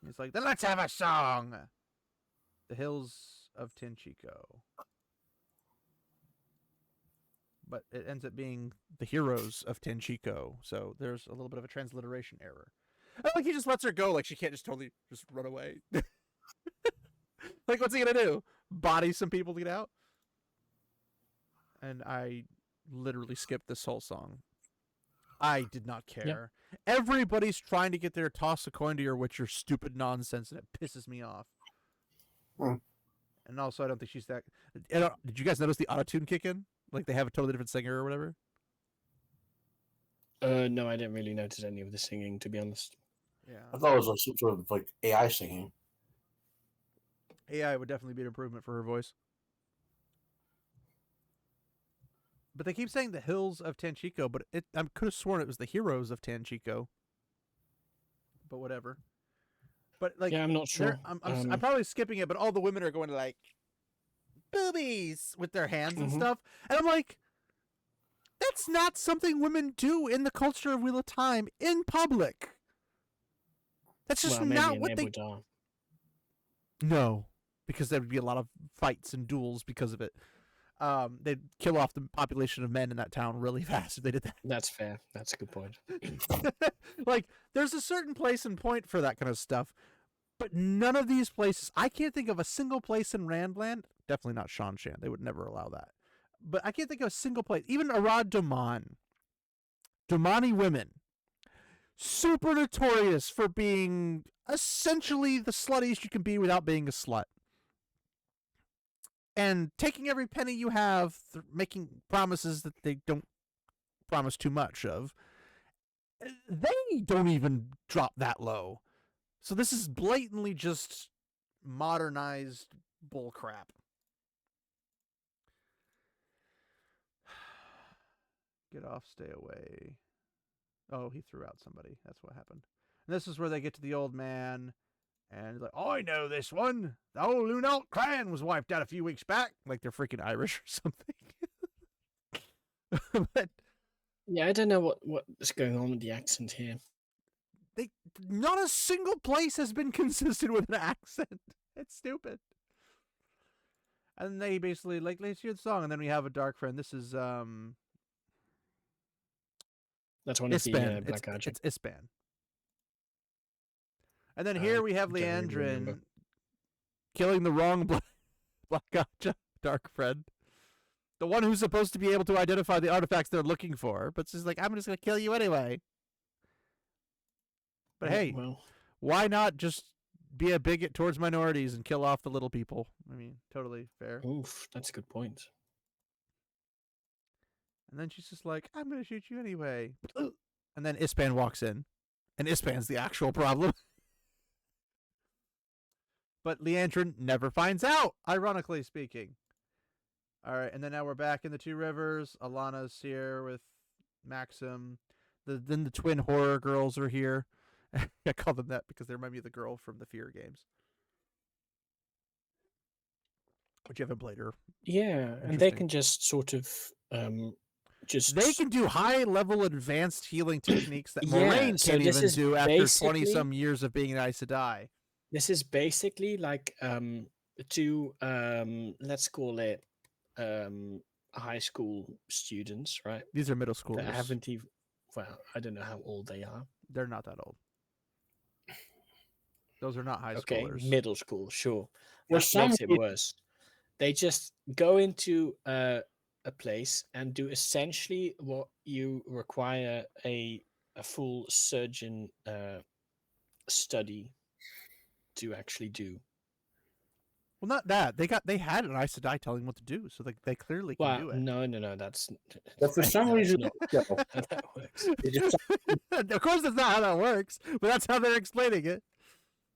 He's like, then let's have a song. The Hills of Tenchiko. But it ends up being the Heroes of Tenchiko. So there's a little bit of a transliteration error. I like he just lets her go. Like she can't just totally just run away. Like what's he gonna do? Body some people to get out? And I literally skipped this whole song. I did not care. Yep. Everybody's trying to get there, toss a coin to your Witcher, stupid nonsense, and it pisses me off. And also, I don't think she's that. Did you guys notice the autotune kick in? Like they have a totally different singer or whatever? No, I didn't really notice any of the singing, to be honest. Yeah, I thought it was like some sort of like AI singing. AI would definitely be an improvement for her voice. But they keep saying the Hills of Tenchiko, but I could have sworn it was the Heroes of Tenchiko. But whatever. But like, yeah, I'm not sure. I'm probably skipping it, but all the women are going like boobies with their hands and stuff, and I'm like, that's not something women do in the culture of Wheel of Time in public. That's just not what they. No, because there would be a lot of fights and duels because of it. They'd kill off the population of men in that town really fast if they did that. That's fair. That's a good point. Like, there's a certain place and point for that kind of stuff, but none of these places, I can't think of a single place in Randland, definitely not Shanshan, they would never allow that, but I can't think of a single place, even Arad Doman, Domani women, super notorious for being essentially the sluttiest you can be without being a slut. And taking every penny you have, making promises that they don't promise too much of. They don't even drop that low. So this is blatantly just modernized bullcrap. Get off, stay away. Oh, he threw out somebody. That's what happened. And this is where they get to the old man. And he's like, oh, I know this one. The old Lunault clan was wiped out a few weeks back. Like they're freaking Irish or something. But yeah, I don't know what's going on with the accent here. Not a single place has been consistent with an accent. It's stupid. And they basically, like, let's hear the song. And then we have a dark friend. This is, that's one of the Black Archer. It's Ispan. And then here we have Leandrin killing the wrong Black Archer dark friend. The one who's supposed to be able to identify the artifacts they're looking for. But she's like, I'm just going to kill you anyway. But hey, why not just be a bigot towards minorities and kill off the little people? I mean, totally fair. Oof, that's a good point. And then she's just like, I'm going to shoot you anyway. And then Ispan walks in. And Ispan's the actual problem. But Leandrin never finds out, ironically speaking. All right, and then now we're back in the Two Rivers. Alana's here with Maxim. Then the twin horror girls are here. I call them that because they remind me of the girl from the Fear games. But you haven't played her. Yeah, and they can just sort of They can do high-level advanced healing techniques that Moraine can't even do after 20-some years of being an Aes Sedai. This is basically like two, let's call it high school students, right? These are middle schoolers. That haven't even, well, I don't know how old they are. They're not that old. Those are not high schoolers. Okay, middle school, sure. That makes it worse. They just go into a place and do essentially what you require a full surgeon study to actually do. Well, not that. They had an Aes Sedai telling them what to do, so they clearly can do it. No, that's but for some reason not how that works. Of course that's not how that works, but that's how they're explaining it.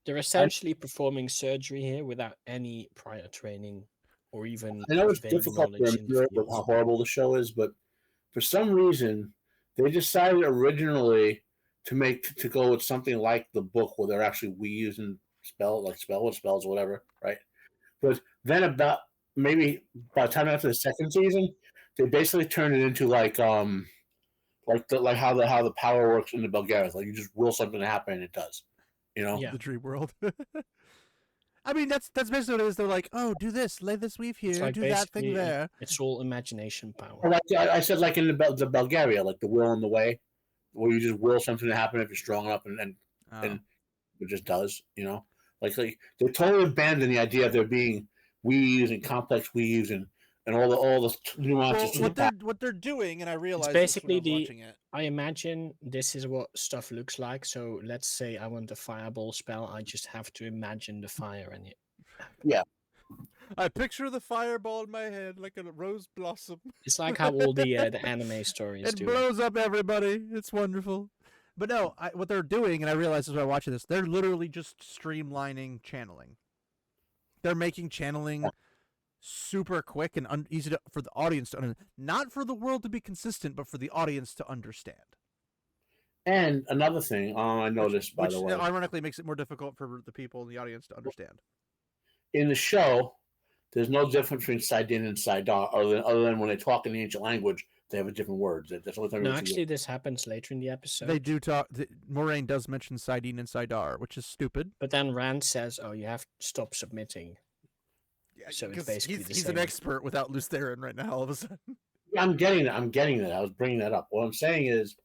They're essentially performing surgery here without any prior training or even. I know it's difficult to remember with how horrible the show is, but for some reason they decided originally to go with something like the book, where they're actually using spell what spells or whatever, right? But then maybe by the time after the second season, they basically turned it into like how the power works in the Belgarians. Like you just will something to happen and it does. The dream world. I mean, that's basically what it is. They're like, oh, do this, lay this weave here, like do that thing there. It's all imagination power. Like I said, like in the Belgaria, like the will and the way, where you just will something to happen if you're strong enough, and it just does. Like they totally abandoned the idea of there being weaves and complex weaves and all the nuances. Well, what they're doing, and I realize it's basically this when I was watching it. I imagine this is what stuff looks like. So let's say I want a fireball spell, I just have to imagine the fire in it. Yeah. I picture the fireball in my head like a rose blossom. It's like how all the anime stories do. It blows up everybody. It's wonderful. But no, what they're doing, and I realize as I'm watching this, they're literally just streamlining channeling. They're making channeling super quick and easy for the audience to understand. Not for the world to be consistent, but for the audience to understand. And another thing I noticed, by the way, ironically makes it more difficult for the people in the audience to understand. In the show, there's no difference between Saidin and Saidar, other than when they talk in the ancient language, they have a different words. That's what no, actually, this happens later in the episode. They do talk. Moraine does mention Saidin and Saidar, which is stupid. But then Rand says, "Oh, you have to stop submitting." Yeah, so it's basically he's an expert without Lutheran right now. All of a sudden, I'm getting that. I was bringing that up. What I'm saying is,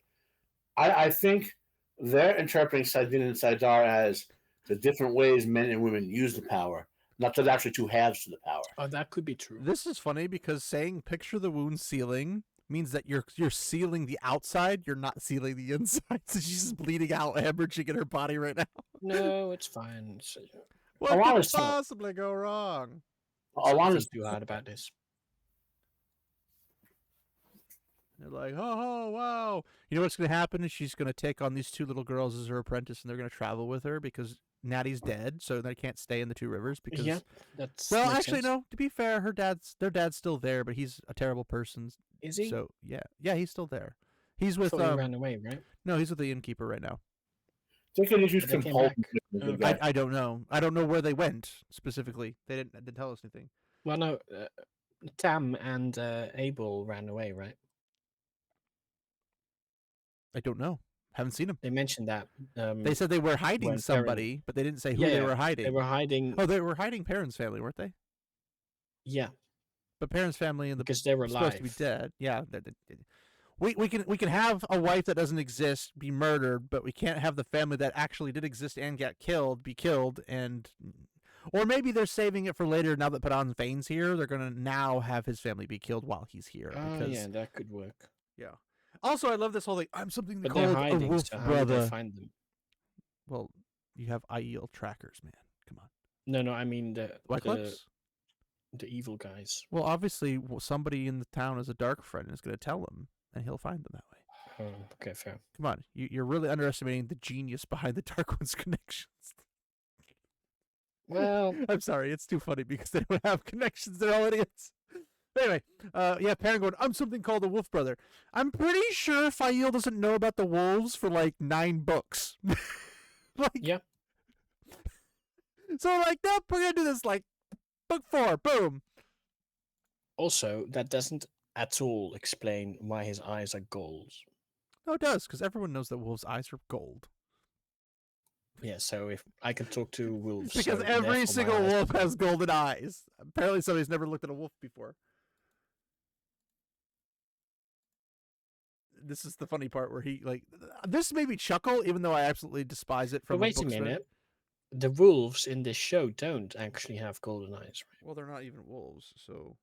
I think they're interpreting Saidin and Saidar as the different ways men and women use the power. Not that actually two halves to the power. Oh, that could be true. This is funny because saying "picture the wound sealing" means that you're sealing the outside. You're not sealing the inside. So she's just bleeding out, hemorrhaging in her body right now. No, it's fine. What could possibly go wrong? Alana's too hard about this. They're like, oh, wow. You know what's going to happen is she's going to take on these two little girls as her apprentice, and they're going to travel with her because Natty's dead, so they can't stay in the Two Rivers because. Yeah, that's. Well, actually, no. To be fair, their dad's still there, but he's a terrible person. Is he? So yeah, he's still there. He's with. He ran away, right? No, he's with the innkeeper right now. I don't know. I don't know where they went specifically. They didn't tell us anything. Well, no. Tam and Abel ran away, right? I don't know. Haven't seen them. They mentioned that. They said they were hiding somebody, but they didn't say who they were hiding. They were hiding. Oh, they were hiding Perrin's family, weren't they? Yeah. But Perrin's family and because they were supposed to be dead. Yeah. We can have a wife that doesn't exist be murdered, but we can't have the family that actually did exist and got killed be killed. Or maybe they're saving it for later. Now that Padan's Vane's here, they're gonna now have his family be killed while he's here. Yeah, that could work. Yeah. Also, I love this whole thing. I'm something but called hiding, a wolf so brother. How do they find them? Well, you have IEL trackers, man. Come on. No, I mean the evil guys. Well, obviously, somebody in the town is a dark friend and is going to tell him, and he'll find them that way. Oh, okay, fair. Come on, you're really underestimating the genius behind the Dark One's connections. Well, I'm sorry, it's too funny because they don't have connections. They're all idiots. Anyway, Perrin going, I'm something called a wolf brother. I'm pretty sure Fael doesn't know about the wolves for like 9 books. Yeah. So nope, we're gonna do this book 4, boom. Also, that doesn't at all explain why his eyes are gold. No, it does, because everyone knows that wolves' eyes are gold. Yeah, so if I could talk to wolves. Because every single wolf has golden eyes. Apparently somebody's never looked at a wolf before. This is the funny part where he, this made me chuckle, even though I absolutely despise it from But wait a minute. The wolves in this show don't actually have golden eyes, right? Well, they're not even wolves, so...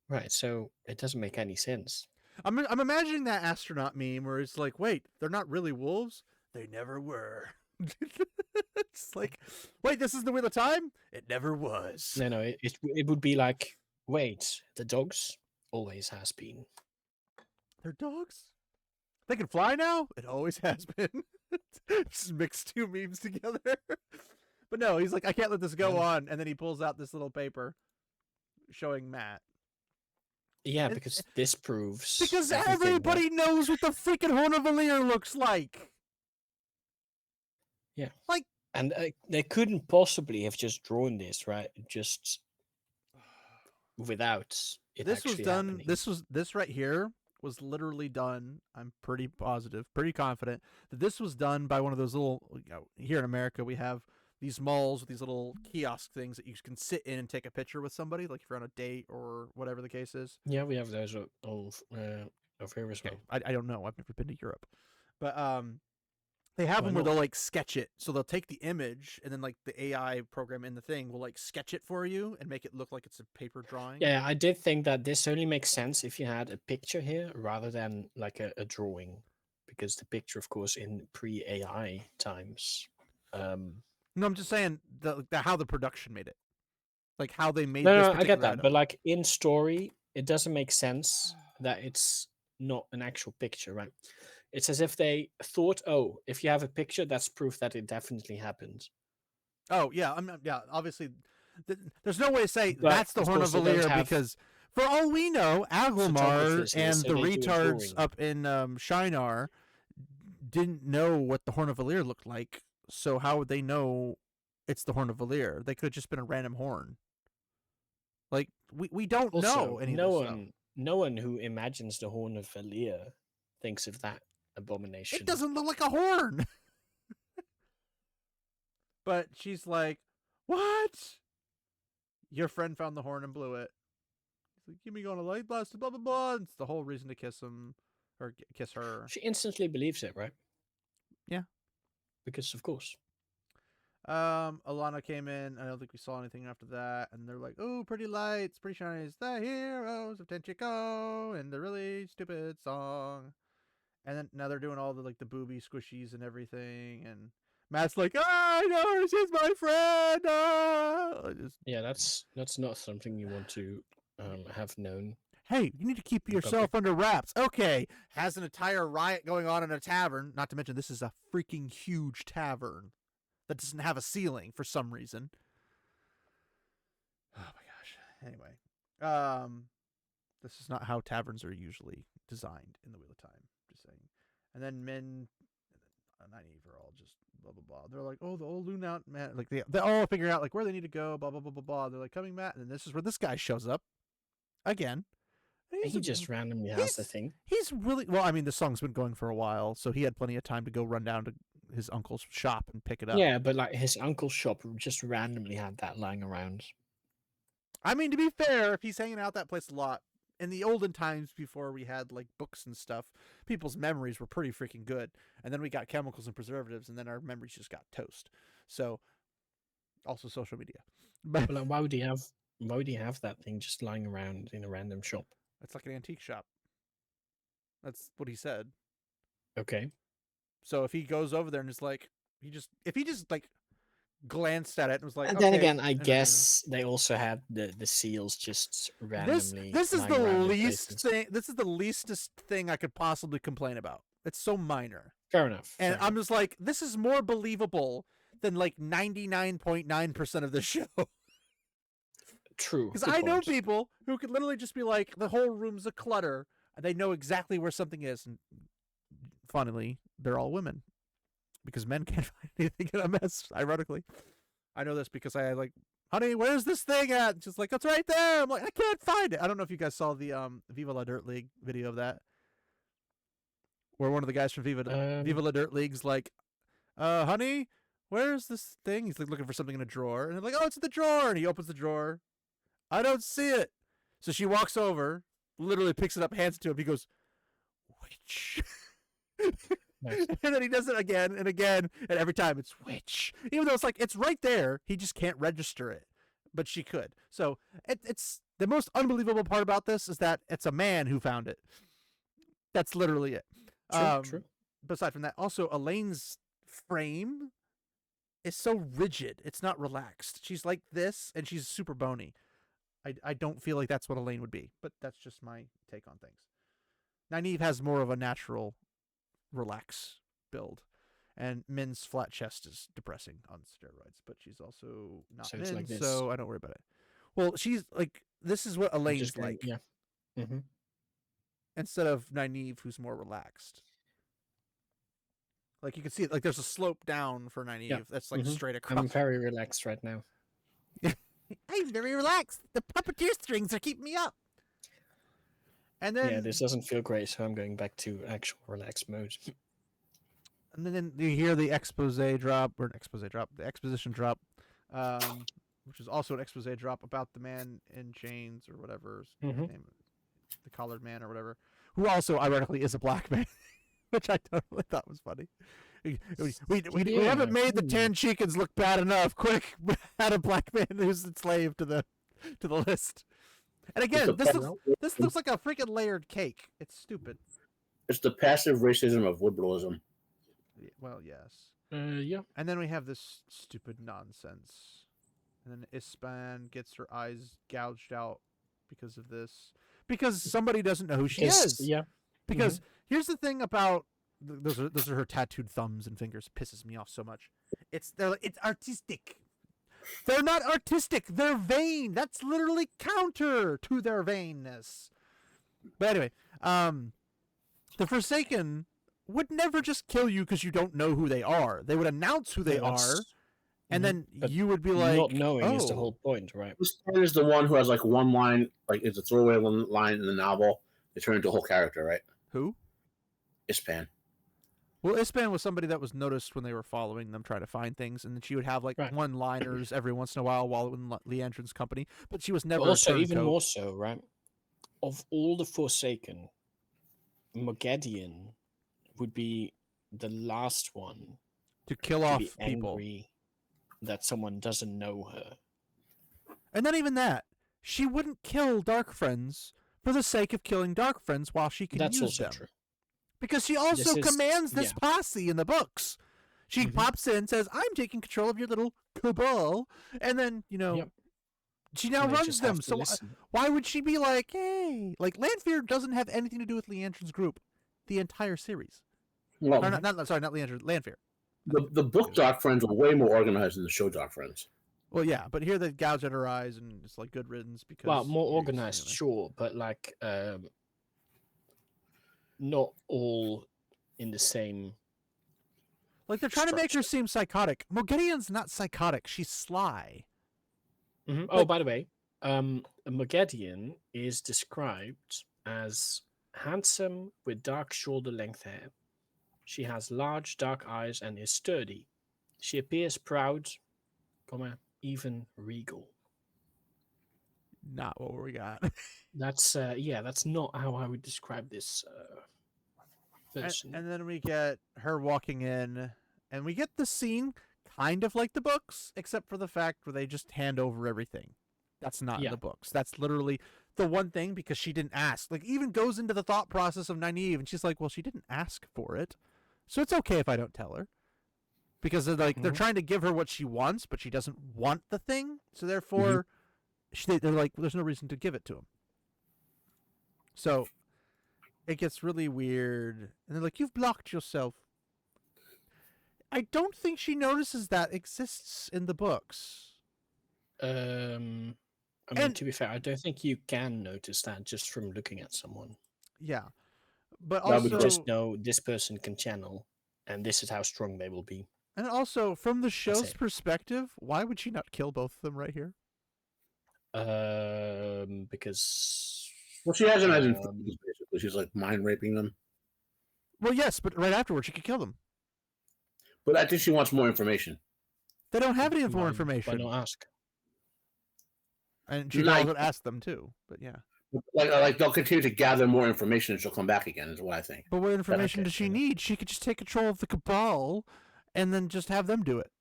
Right, so it doesn't make any sense. I'm imagining that astronaut meme where it's like, wait, they're not really wolves? They never were. It's like, wait, this is the Wheel of Time? It never was. No, it would be like, wait, the dogs always has been. They're dogs? They can fly now? It always has been. Just mix two memes together. But no, he's like, I can't let this go on. And then he pulls out this little paper showing Matt. Yeah, because this proves... Because everybody knows what the freaking Horn of Valir looks like. Yeah. And they couldn't possibly have just drawn this, right? Just without it This was actually done. happening. This right here was literally done. I'm pretty positive, pretty confident that this was done by one of those little. Here in America, we have these malls with these little kiosk things that you can sit in and take a picture with somebody, like if you're on a date or whatever the case is. Yeah, we have those of here as well. Okay, I don't know. I've never been to Europe, but they have Why them where not? they'll like sketch it. So they'll take the image and then like the AI program in the thing will like sketch it for you and make it look like it's a paper drawing. Yeah, I did think that this only makes sense if you had a picture here rather than like a drawing, because the picture, of course, in pre-AI times. No, I'm just saying the how the production made it, like how they made No, this no, I get particular that, item. but like in story, it doesn't make sense that it's not an actual picture, right? It's as if they thought, oh, if you have a picture, that's proof that it definitely happened. Oh yeah, I'm not, yeah. Obviously, there's no way to say But that's the of Horn of course, they don't Valir have because, for all we know, Aglomar photographers here, and so the they do a retards drawing. up in Shinar didn't know what the Horn of Valir looked like. So how would they know it's the Horn of Valir? They could have just been a random horn. Like we don't know Also, any of this stuff. no one who imagines the Horn of Valir thinks of that It abomination. doesn't look like a horn. But she's like, "What? Your friend found the horn and blew it." He's like, "Give me going to light blast, blah blah blah." It's the whole reason to kiss him or kiss her. She instantly believes it, right? Yeah. Because of course. Alana came in. I don't think we saw anything after that, and they're like, "Oh, pretty lights, pretty shinies, the heroes of Tenchiko," and the really stupid song. And then now they're doing all the like the booby squishies and everything, and Matt's like, "I know she's my friend." Yeah, that's not something you want to have known. Hey, you need to keep yourself under wraps. Okay, has an entire riot going on in a tavern. Not to mention, this is a freaking huge tavern that doesn't have a ceiling for some reason. Oh my gosh. Anyway, this is not how taverns are usually designed in the Wheel of Time. Just saying. And then Min and Nynaeve are all just blah blah blah. They're like, "Oh, the old Lunout man." Like they all figure out like where they need to go. Blah blah blah blah blah. They're like, "Coming, Matt." And then this is where this guy shows up again. He just randomly has the thing. He's really well. I mean, the song's been going for a while, so he had plenty of time to go run down to his uncle's shop and pick it up. Yeah, but like his uncle's shop just randomly had that lying around. I mean, to be fair, if he's hanging out that place a lot, in the olden times before we had like books and stuff, people's memories were pretty freaking good. And then we got chemicals and preservatives, and then our memories just got toast. So, also social media. But like, why would he have that thing just lying around in a random shop? It's like an antique shop. That's what he said. Okay. So if he goes over there and is like, if he just like glanced at it and was like, and okay, then again, I guess they also had the seals just randomly. This is the least places. thing. This is the leastest thing I could possibly complain about. It's so minor. Fair enough. And I'm just like, this is more believable than like 99.9% of the show. True. Because I know people who could literally just be like, the whole room's a clutter, and they know exactly where something is. And funnily, they're all women, because men can't find anything in a mess. Ironically, I know this because I like, honey, where's this thing at? She's like, it's right there. I'm like, I can't find it. I don't know if you guys saw the Viva La Dirt League video of that, where one of the guys from Viva La Dirt League's like, honey, where's this thing? He's like looking for something in a drawer, and they're like, oh, it's in the drawer, and he opens the drawer. I don't see it. So she walks over, literally picks it up, hands it to him. He goes, witch. Nice. And then he does it again and again, and every time it's witch. Even though it's like, it's right there, he just can't register it. But she could. So it's the most unbelievable part about this is that it's a man who found it. That's literally it. True. But aside from that, also Elaine's frame is so rigid. It's not relaxed. She's like this, and she's super bony. I don't feel like that's what Elaine would be, but that's just my take on things. Nynaeve has more of a natural relax build, and Min's flat chest is depressing on steroids, but she's also not so Min, like so I don't worry about it. Well, she's like, this is what Elaine's like. Yeah. Mm-hmm. Instead of Nynaeve, who's more relaxed. Like you can see it. Like there's a slope down for Nynaeve. Yeah. That's like straight across. I'm very relaxed right now. I'm very relaxed. The puppeteer strings are keeping me up. And then this doesn't feel great, so I'm going back to actual relaxed mode. And then you hear the exposition drop, which is also an expose drop about the man in chains or whatever his name, the collared man or whatever, who also ironically is a black man, which I totally thought was funny. We haven't made the Tanchikans look bad enough. Quick, add a black man who's enslaved to the list. And again, this looks like a freaking layered cake. It's stupid. It's the passive racism of liberalism. Well, yes. Yeah. And then we have this stupid nonsense. And then Ispan gets her eyes gouged out because of this. Because somebody doesn't know who she is. Yeah. Because here's the thing about those are her tattooed thumbs and fingers. Pisses me off so much. It's artistic. They're not artistic. They're vain. That's literally counter to their vainness. But anyway, the Forsaken would never just kill you because you don't know who they are. They would announce who they are, and then you would be like, not knowing is the whole point, right? This is the one who has like one line, like it's a throwaway line in the novel. They turn into a whole character, right? Who? Ispan. Well, Ispan was somebody that was noticed when they were following them, trying to find things, and then she would have like one-liners every once in a while in Leandrin's company, but she was never also even more so, right? Of all the Forsaken, Moghedien would be the last one to kill off be people angry that someone doesn't know her. And not even that. She wouldn't kill Dark Friends for the sake of killing Dark Friends while she can That's use also them. true. Because she also commands this posse in the books. She pops in, says, "I'm taking control of your little cabal," and then she now runs them. So why would she be like, "Hey"? Like Lanfear doesn't have anything to do with Leandrin's group, the entire series. Well, not Leandrin, Lanfear. The book Dark Friends are way more organized than the show Dark Friends. Well, yeah, but here they gouge at her eyes, and it's like good riddance because more organized, sure, but like not all in the same. Like they're trying to make her seem psychotic. Moghedien's not psychotic; she's sly. Mm-hmm. Oh, by the way, Moghedien is described as handsome with dark shoulder-length hair. She has large dark eyes and is sturdy. She appears proud, even regal. Not what we got. That's that's not how I would describe this person. And then we get her walking in, and we get the scene kind of like the books, except for the fact where they just hand over everything. That's not in the books. That's literally the one thing, because she didn't ask. Like, even goes into the thought process of Nynaeve, and she's like, well, she didn't ask for it, so it's okay if I don't tell her. Because they're like, they're trying to give her what she wants, but she doesn't want the thing, so therefore they're like, well, there's no reason to give it to him. So it gets really weird, and they're like, you've blocked yourself. I don't think she notices that exists in the books. I mean, to be fair, I don't think you can notice that just from looking at someone. Yeah, but also you just know this person can channel, and this is how strong they will be. And also, from the show's perspective, why would she not kill both of them right here? Because she hasn't basically. She's like mind raping them. Well, yes, but right afterwards she could kill them. But I think she wants more information. They don't have any more information. Why not ask? And she can also ask them too. But yeah, like they'll continue to gather more information, and she'll come back again. Is what I think. But what information does she need? She could just take control of the cabal, and then just have them do it.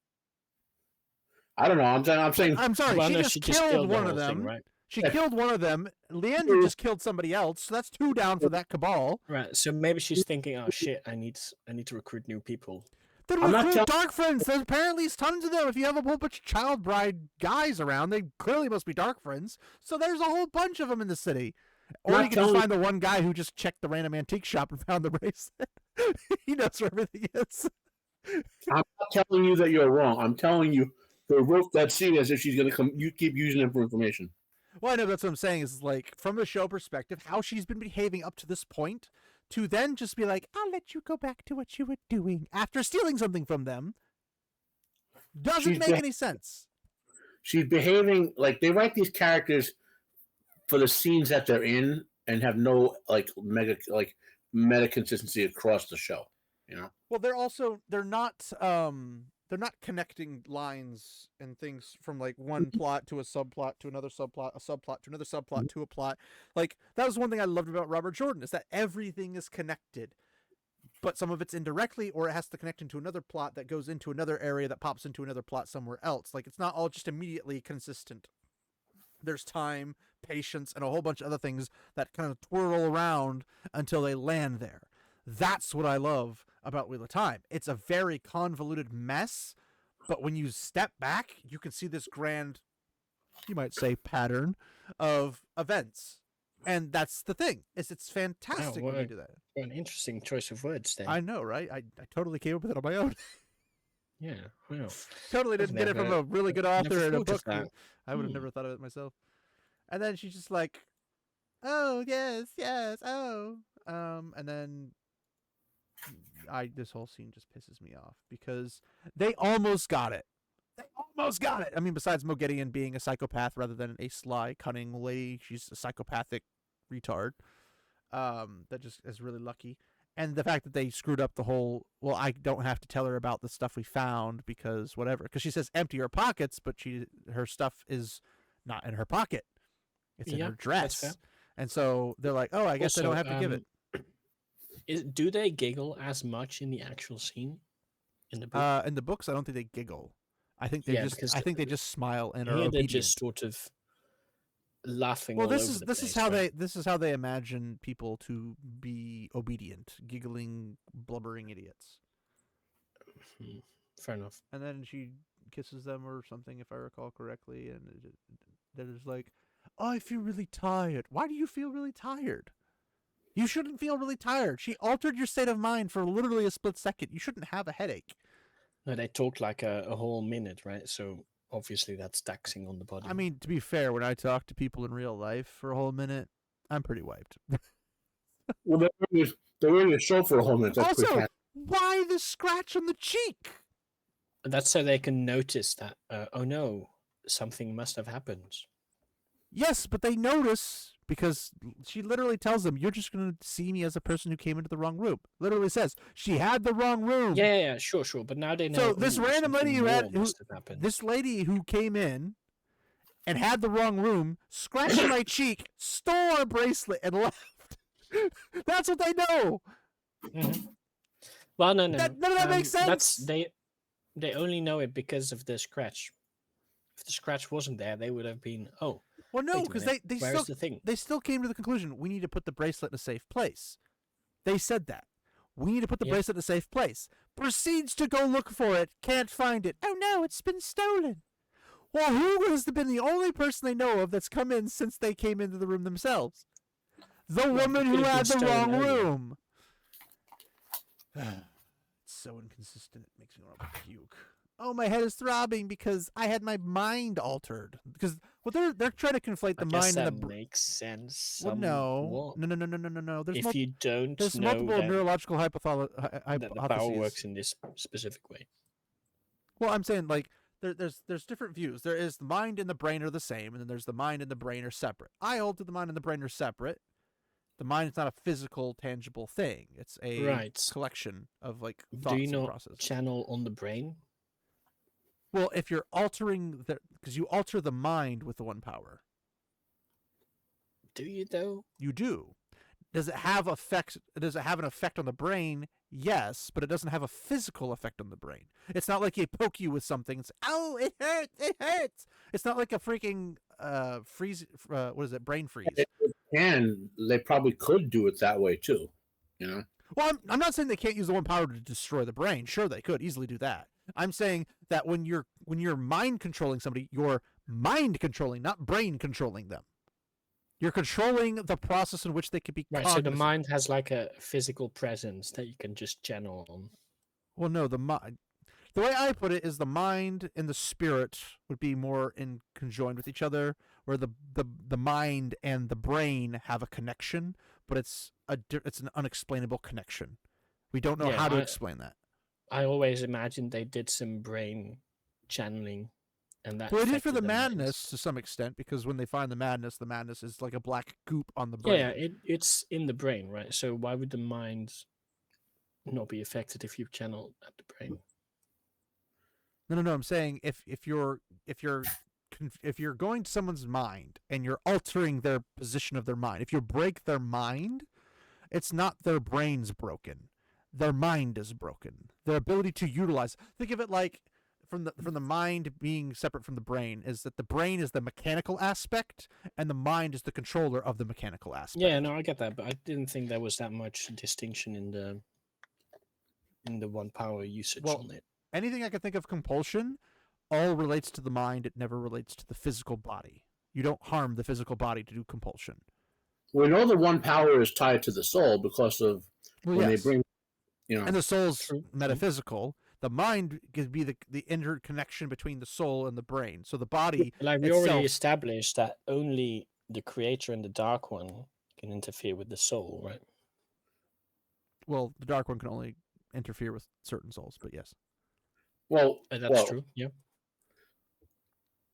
I don't know. I'm saying. I'm sorry. Well, she just killed one of them. Right? She killed one of them. Leandrin just killed somebody else. So that's 2 down for that cabal. Right. So maybe she's thinking, "Oh shit, I need to recruit new people." Then recruit Dark Friends. There's apparently tons of them. If you have a whole bunch of child bride guys around, they clearly must be Dark Friends. So there's a whole bunch of them in the city. Or you can just find the one guy who just checked the random antique shop and found the bracelet. He knows where everything is. I'm not telling you that you're wrong. I'm telling you, they wrote that scene as if she's going to come. You keep using it for information. Well, I know that's what I'm saying. Is like from the show perspective, how she's been behaving up to this point to then just be like, I'll let you go back to what you were doing after stealing something from them doesn't make any sense. She's behaving like they write these characters for the scenes that they're in and have no meta consistency across the show. Well, they're not connecting lines and things from like one plot to a subplot to another subplot, a subplot to another subplot to a plot. Like that was one thing I loved about Robert Jordan, is that everything is connected, but some of it's indirectly, or it has to connect into another plot that goes into another area that pops into another plot somewhere else. Like it's not all just immediately consistent. There's time, patience, and a whole bunch of other things that kind of twirl around until they land there. That's what I love about Wheel of Time. It's a very convoluted mess, but when you step back, you can see this grand, you might say, pattern of events. And that's the thing. It's fantastic when you do that. What an interesting choice of words there. I know, right? I totally came up with it on my own. Yeah, well, totally didn't get it from a really good author in a book. I would have Hmm. never thought of it myself. And then she's just like, oh, yes, oh. And then this whole scene just pisses me off because they almost got it. I mean, besides Moghedien being a psychopath rather than a sly, cunning lady, she's a psychopathic retard. That just is really lucky. And the fact that they screwed up the whole, well, I don't have to tell her about the stuff we found because whatever. Because she says empty her pockets, but her stuff is not in her pocket. It's in her dress. And so they're like, oh, I guess I don't have to give it. Do they giggle as much in the actual scene? In the book? In the books, I don't think they giggle. I think they just smile and are obedient. They're just sort of laughing. Well, this is how they imagine people to be obedient, giggling, blubbering idiots. Fair enough. And then she kisses them or something, if I recall correctly, and they're just like, "Oh, I feel really tired." Why do you feel really tired? You shouldn't feel really tired. She altered your state of mind for literally a split second. You shouldn't have a headache. No, they talk like a whole minute, right? So obviously that's taxing on the body. I mean, to be fair, when I talk to people in real life for a whole minute, I'm pretty wiped. Well, they're in the show for a whole minute. That's also, why the scratch on the cheek? That's so they can notice that, oh no, something must have happened. Yes, but they notice because she literally tells them, you're just going to see me as a person who came into the wrong room. Literally says, she had the wrong room. Yeah, sure. But now they know. So this random lady this lady who came in and had the wrong room, scratched my cheek, stole our bracelet, and left. That's what they know. Mm-hmm. Well, no. None of that makes sense. They only know it because of the scratch. If the scratch wasn't there, they would have been, oh. Well, no, because they still came to the conclusion, we need to put the bracelet in a safe place. They said that. We need to put the bracelet in a safe place. Proceeds to go look for it, can't find it. Oh no, it's been stolen. Well, who has been the only person they know of that's come in since they came into the room themselves? The woman who had the wrong room. It's so inconsistent, it makes me want to puke. Oh, my head is throbbing because I had my mind altered. Because they're trying to conflate the mind and the brain. Makes sense. Well, no. There's There's multiple neurological hypothalamus. That the power works in this specific way. Well, I'm saying like there's different views. There is the mind and the brain are the same, and then there's the mind and the brain are separate. I hold to the mind and the brain are separate. The mind is not a physical, tangible thing. It's a collection of like thoughts and processes. Do you not channel on the brain? Well, if you're altering because you alter the mind with the one power. Do you though? You do. Does it have effect? Does it have an effect on the brain? Yes, but it doesn't have a physical effect on the brain. It's not like you poke you with something and say, "Oh, it hurts! It hurts!" It's not like a freaking freeze. What is it? Brain freeze. They probably could do it that way too. You know. Well, I'm not saying they can't use the one power to destroy the brain. Sure, they could easily do that. I'm saying that when you're mind controlling somebody, you're mind controlling, not brain controlling them. You're controlling the process in which they could be cognizant. So the mind has like a physical presence that you can just channel on. Well, no, the mind. The way I put it is the mind and the spirit would be more in conjoined with each other, where the mind and the brain have a connection, but it's an unexplainable connection. We don't know how to explain that. I always imagined they did some brain channeling, and that. Well, they did for the madness to some extent, because when they find the madness is like a black goop on the brain. Yeah, it's in the brain, right? So why would the mind not be affected if you channel at the brain? No. I'm saying if you're going to someone's mind and you're altering their position of their mind, if you break their mind, it's not their brain's broken, their mind is broken. Their ability to utilize. Think of it like from the mind being separate from the brain is that the brain is the mechanical aspect and the mind is the controller of the mechanical aspect. Yeah, no, I get that, but I didn't think there was that much distinction in the one power usage on it. Anything I can think of compulsion all relates to the mind. It never relates to the physical body. You don't harm the physical body to do compulsion. We know the one power is tied to the soul because of they bring, and the soul's metaphysical. The mind could be the interconnection between the soul and the brain. So the body, like we already established that only the creator and the dark one can interfere with the soul, right? Well, the dark one can only interfere with certain souls, but yes. Well, that's true. Yeah.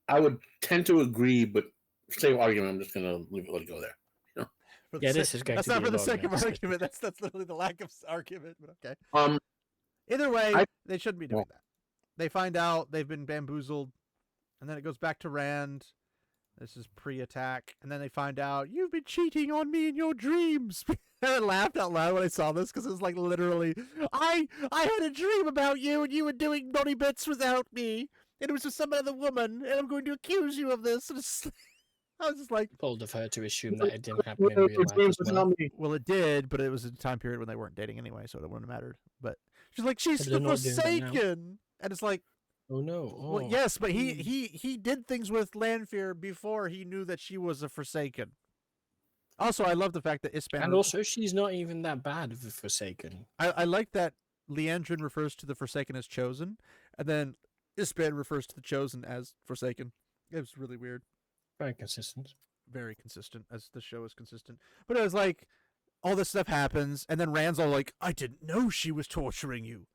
I would tend to agree, but same argument. I'm just gonna let it go there. This is going. That's to not be for the sake of argument. That's literally the lack of argument. But okay. Either way, they shouldn't be doing that. They find out they've been bamboozled, and then it goes back to Rand. This is pre-attack, and then they find out you've been cheating on me in your dreams. And I laughed out loud when I saw this because it was like literally, I had a dream about you, and you were doing naughty bits without me, and it was with some other woman, and I'm going to accuse you of this. And I was just like, bold of her to assume that it didn't happen in real life as well. Well, it did, but it was a time period when they weren't dating anyway, so it wouldn't have mattered. But she's like, she's the Forsaken, and it's like, oh no. Oh. Well, yes, but he did things with Lanfear before he knew that she was a Forsaken. Also, I love the fact that Ispan... And also, she's not even that bad of a Forsaken. I like that Leandrin refers to the Forsaken as Chosen, and then Ispan refers to the Chosen as Forsaken. It was really weird. Very consistent. Very consistent, as the show is consistent. But it was like, all this stuff happens, and then Rand's all like, I didn't know she was torturing you.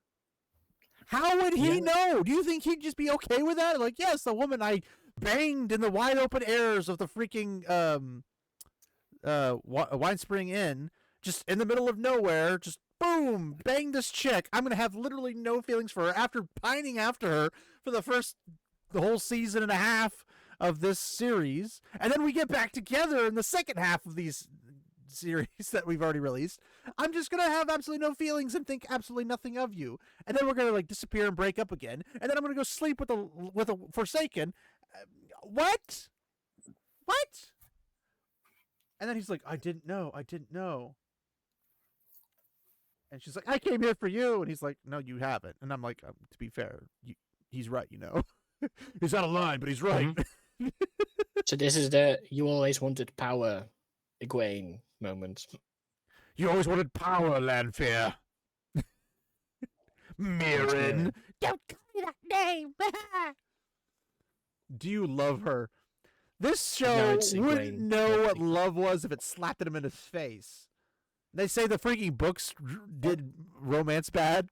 How would he know? Do you think he'd just be okay with that? Like, yes, the woman I banged in the wide open airs of the freaking Wine Spring Inn, just in the middle of nowhere, just boom, bang this chick. I'm gonna have literally no feelings for her after pining after her for the whole season and a half of this series, and then we get back together in the second half of these series that we've already released. I'm just gonna have absolutely no feelings and think absolutely nothing of you, and then we're gonna like disappear and break up again, and then I'm gonna go sleep with a Forsaken. What? And then he's like, I didn't know. And she's like, I came here for you, and he's like, no, you haven't. And I'm like, to be fair, he's right, you know. He's out of line, but he's right. Mm-hmm. So this is the you always wanted power, Egwene moment. You always wanted power, Lanfear. Mirren. Don't call me that name. Do you love her? This show wouldn't know what love was if it slapped at him in his face. They say the freaking books did romance bad.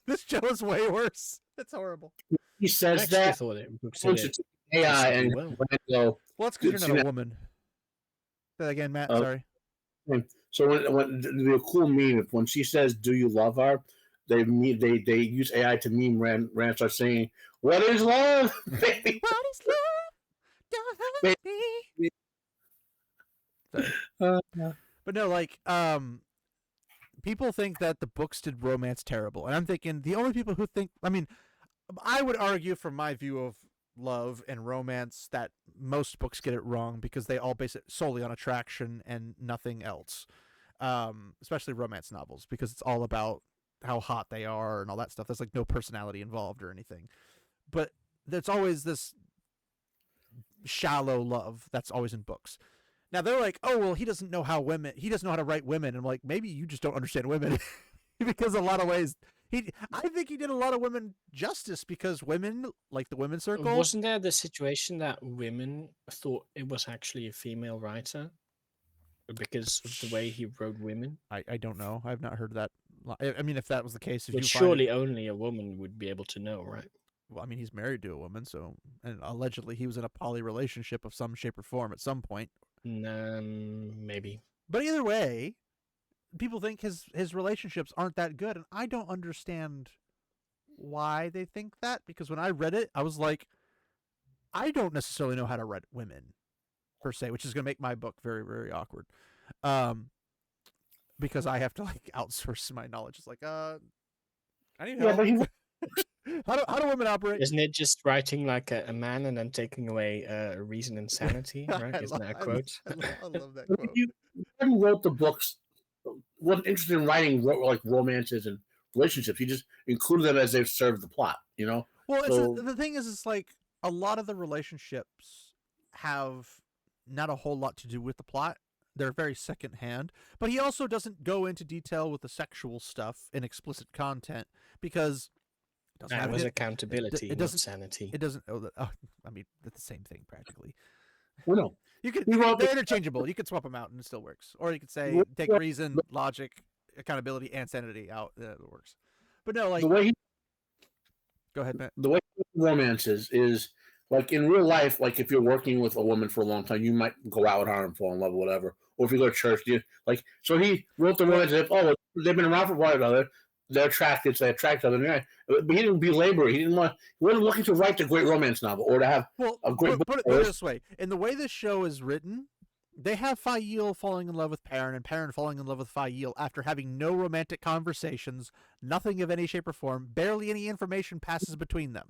This show is way worse. It's horrible. He says that. Thought it AI and well, it's because you're not a woman. Say that again, Matt. Sorry. So when the cool meme, when she says, "Do you love her?" They use AI to meme Rand starts saying, "What is love, baby? What is love? Don't hurt me." But no, like, people think that the books did romance terrible, and I'm thinking the only people who think, I mean, I would argue from my view of love and romance that most books get it wrong because they all base it solely on attraction and nothing else, especially romance novels, because it's all about how hot they are and all that stuff. There's like no personality involved or anything, but there's always this shallow love that's always in books. Now they're like, oh, well, he doesn't know how to write women. And I'm like, maybe you just don't understand women because a lot of ways I think he did a lot of women justice because women, like the women's circle. Wasn't there the situation that women thought it was actually a female writer because of the way he wrote women? I don't know. I've not heard that. I mean, if that was the case, if But you surely find it, only a woman would be able to know, right? well, I mean, he's married to a woman, so and allegedly he was in a poly relationship of some shape or form at some point. Maybe. But either way, people think his relationships aren't that good, and I don't understand why they think that, because when I read it, I was like, I don't necessarily know how to read women per se, which is going to make my book very, very awkward. Because I have to like outsource my knowledge. It's like, I need help. How do women operate? Isn't it just writing like a man and then taking away reason and sanity, right? Isn't that a quote? I love that quote. Who wrote the books wasn't interested in writing like romances and relationships. He just included them as they've served the plot, you know? Well, So, the thing is, it's like a lot of the relationships have not a whole lot to do with the plot. They're very secondhand. But he also doesn't go into detail with the sexual stuff in explicit content because it doesn't have was accountability, it not doesn't, sanity. It doesn't. I mean, it's the same thing practically. well, no. They're interchangeable. You could swap them out and it still works. Or you could say take reason, logic, accountability, and sanity out. It works. But no, like the way go ahead, Matt. the way romances is like in real life. Like if you're working with a woman for a long time, you might go out with her and fall in love or whatever. Or if you go to church, so he wrote the romance. They've been around for a while. They're attracted, so they attract other. But he didn't belabor it. He wasn't looking to write the great romance novel or to have a great book. Put it this way: in the way this show is written, they have Fael falling in love with Perrin and Perrin falling in love with Fael after having no romantic conversations, nothing of any shape or form, barely any information passes between them,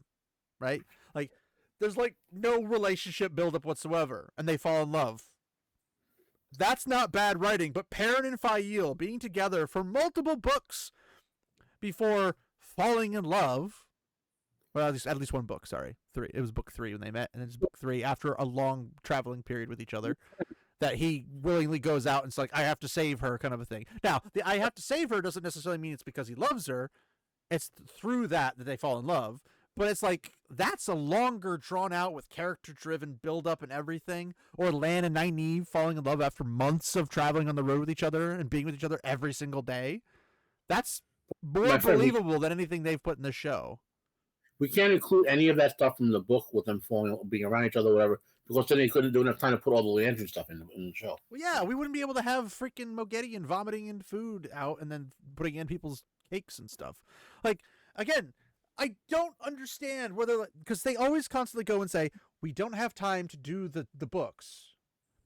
right? Like there's like no relationship buildup whatsoever, and they fall in love. That's not bad writing, but Perrin and Fael being together for multiple books before falling in love. Well, at least one book. Sorry, 3. It was book 3 when they met, and it's book 3 after a long traveling period with each other that he willingly goes out and it's like, I have to save her, kind of a thing. Now, the I have to save her doesn't necessarily mean it's because he loves her. It's through that they fall in love. But it's like that's a longer drawn out with character driven build up and everything. Or Lan and Nynaeve falling in love after months of traveling on the road with each other and being with each other every single day. That's more believable than anything they've put in the show. We can't include any of that stuff from the book with them being around each other, or whatever, because then they couldn't do enough time to put all the Leandrin stuff in the show. Well, yeah, we wouldn't be able to have freaking Moghedien vomiting in food out and then putting in people's cakes and stuff. Like, again, I don't understand whether, because they always constantly go and say, we don't have time to do the books,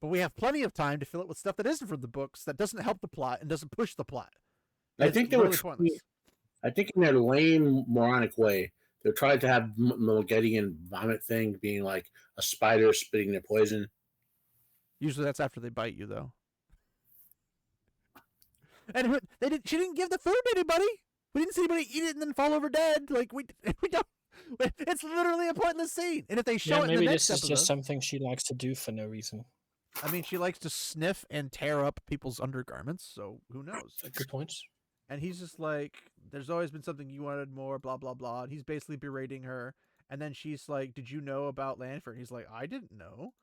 but we have plenty of time to fill it with stuff that isn't from the books, that doesn't help the plot and doesn't push the plot. I think they really pointless. I think in their lame, moronic way, they're trying to have Moghedien vomit thing being like a spider spitting their poison. Usually that's after they bite you, though. And she didn't give the food to anybody. We didn't see anybody eat it and then fall over dead. Like we don't. It's literally a pointless scene. And if they show it in the next episode, maybe this is just something she likes to do for no reason. I mean, she likes to sniff and tear up people's undergarments, so who knows? Good point. And he's just like, there's always been something you wanted more, blah, blah, blah. And he's basically berating her. And then she's like, did you know about Lanford? And he's like, I didn't know.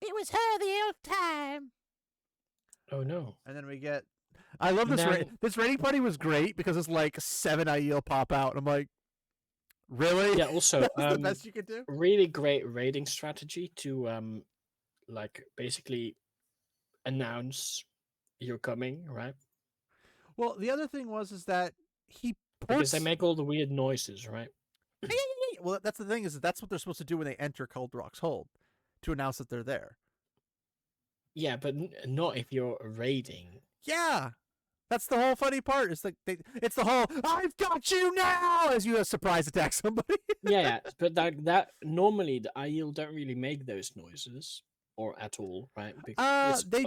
It was her the whole time. Oh, no. And then we get... I love this. This raiding party was great because it's like 7 Aiel pop out. And I'm like, really? Yeah, also, that's the best you could do? Really great raiding strategy to, like, basically announce you're coming, right? Well, the other thing is that he because they make all the weird noises, right? Well, that's the thing is that's what they're supposed to do when they enter Kuldrock's hold, to announce that they're there. Yeah, but not if you're raiding. Yeah, that's the whole funny part. It's like it's the whole "I've got you now" as you surprise attack somebody. yeah, but that normally the Aiel don't really make those noises. Or at all, right? Because they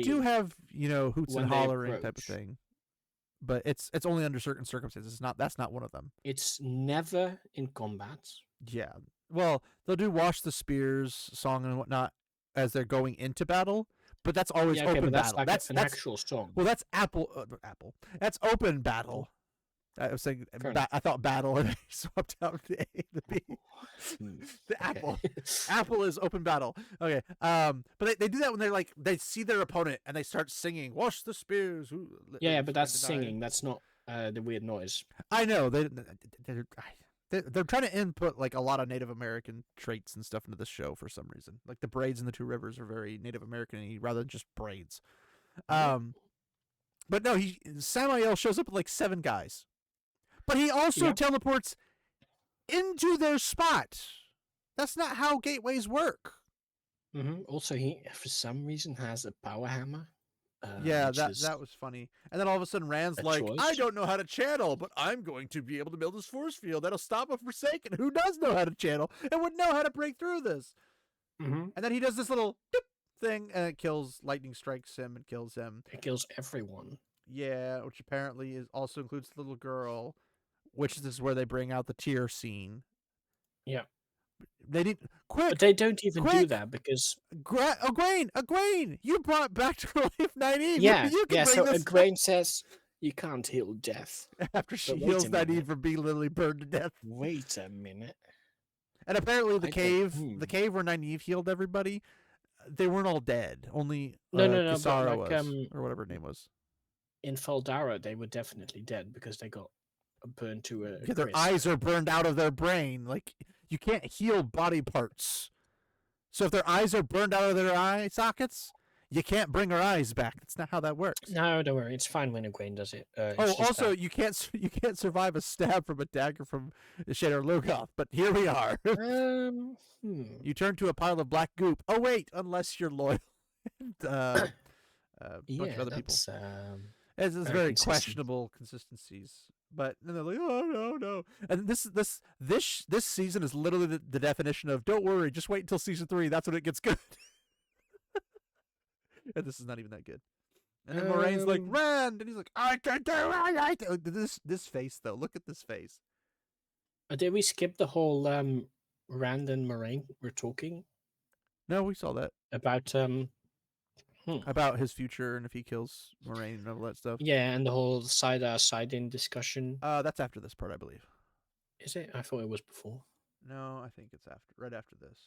do have, hoots and hollering type of thing. But it's only under certain circumstances. That's not one of them. It's never in combat. Yeah. Well, they'll do "Wash the Spears" song and whatnot as they're going into battle, but that's always open battle. That's an actual song. Well, that's Apple. That's open battle. I was saying, Fair I thought battle, and I swapped out the A, the B. The apple. Apple is open battle. Okay. But they do that when they're like, they see their opponent and they start singing, "Wash the spears." Yeah, but that's singing. That's not the weird noise. I know they're trying to input like a lot of Native American traits and stuff into the show for some reason. Like the braids in the Two Rivers are very Native American-y rather than just braids. But no, Samael shows up with like 7 guys. But he also teleports into their spot. That's not how gateways work. Also, he for some reason has a power hammer. Yeah, that was funny. And then all of a sudden, Rand's like, "I don't know how to channel, but I'm going to be able to build this force field that'll stop a Forsaken who does know how to channel and would know how to break through this." And then he does this little thing, and it kills. Lightning strikes him and kills him. It kills everyone. Yeah, which apparently also includes the little girl, which is where they bring out the tear scene. Yeah. They didn't but they don't even do that because Egwene, you brought back to life Nynaeve. Yeah, you can so bring this Egwene says you can't heal death after she heals Nynaeve from being literally burned to death. Wait a minute. And apparently the cave where Nynaeve healed everybody, they weren't all dead. Only Kisara was, or whatever her name was. In Faldara, they were definitely dead because they got burned to a their eyes are burned out of their brain. Like, you can't heal body parts. So if their eyes are burned out of their eye sockets, you can't bring her eyes back. That's not how that works. No, don't worry. It's fine when Egwene does it. Also, you can't survive a stab from a dagger from Shader Logoth. But here we are. You turn to a pile of black goop. Oh wait, unless you're loyal. Bunch of other people. It's very questionable consistencies. But then they're like, "Oh no!" And this season is literally the definition of "don't worry, just wait until season 3. That's when it gets good." And this is not even that good. And then Moraine's like, "Rand," and he's like, "I can do it." This face though, look at this face. Did we skip the whole Rand and Moraine were talking? No, we saw that about his future and if he kills Moraine and all that stuff. Yeah, and the whole side-in discussion. That's after this part, I believe. Is it? I thought it was before. No, I think it's right after this.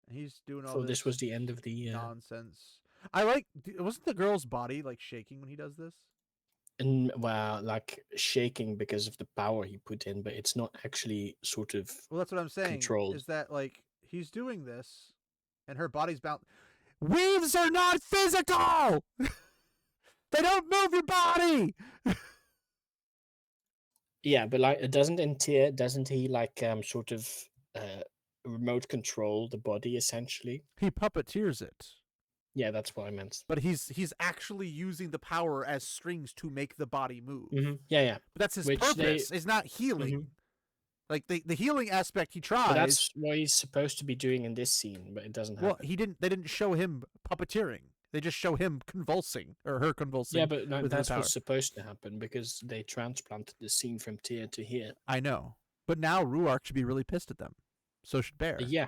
And he's doing all this. This was the end of the nonsense. Wasn't the girl's body like shaking when he does this? And like shaking because of the power he put in, but it's not actually sort of. Well, that's what I'm saying. Controlled. Is that like he's doing this, and her body's bound. Weaves are not physical. They don't move your body. Yeah, but like, doesn't he like sort of remote control the body essentially? He puppeteers it. Yeah, that's what I meant. But he's actually using the power as strings to make the body move. Yeah. But that's his purpose. It's not healing. Like the healing aspect he tries. But that's what he's supposed to be doing in this scene, but it doesn't happen. Well, they didn't show him puppeteering. They just show him convulsing or her convulsing. Yeah, but no, that's what's supposed to happen because they transplanted the scene from Tyr to here. I know. But now Ruark should be really pissed at them. So should Bear. Yeah.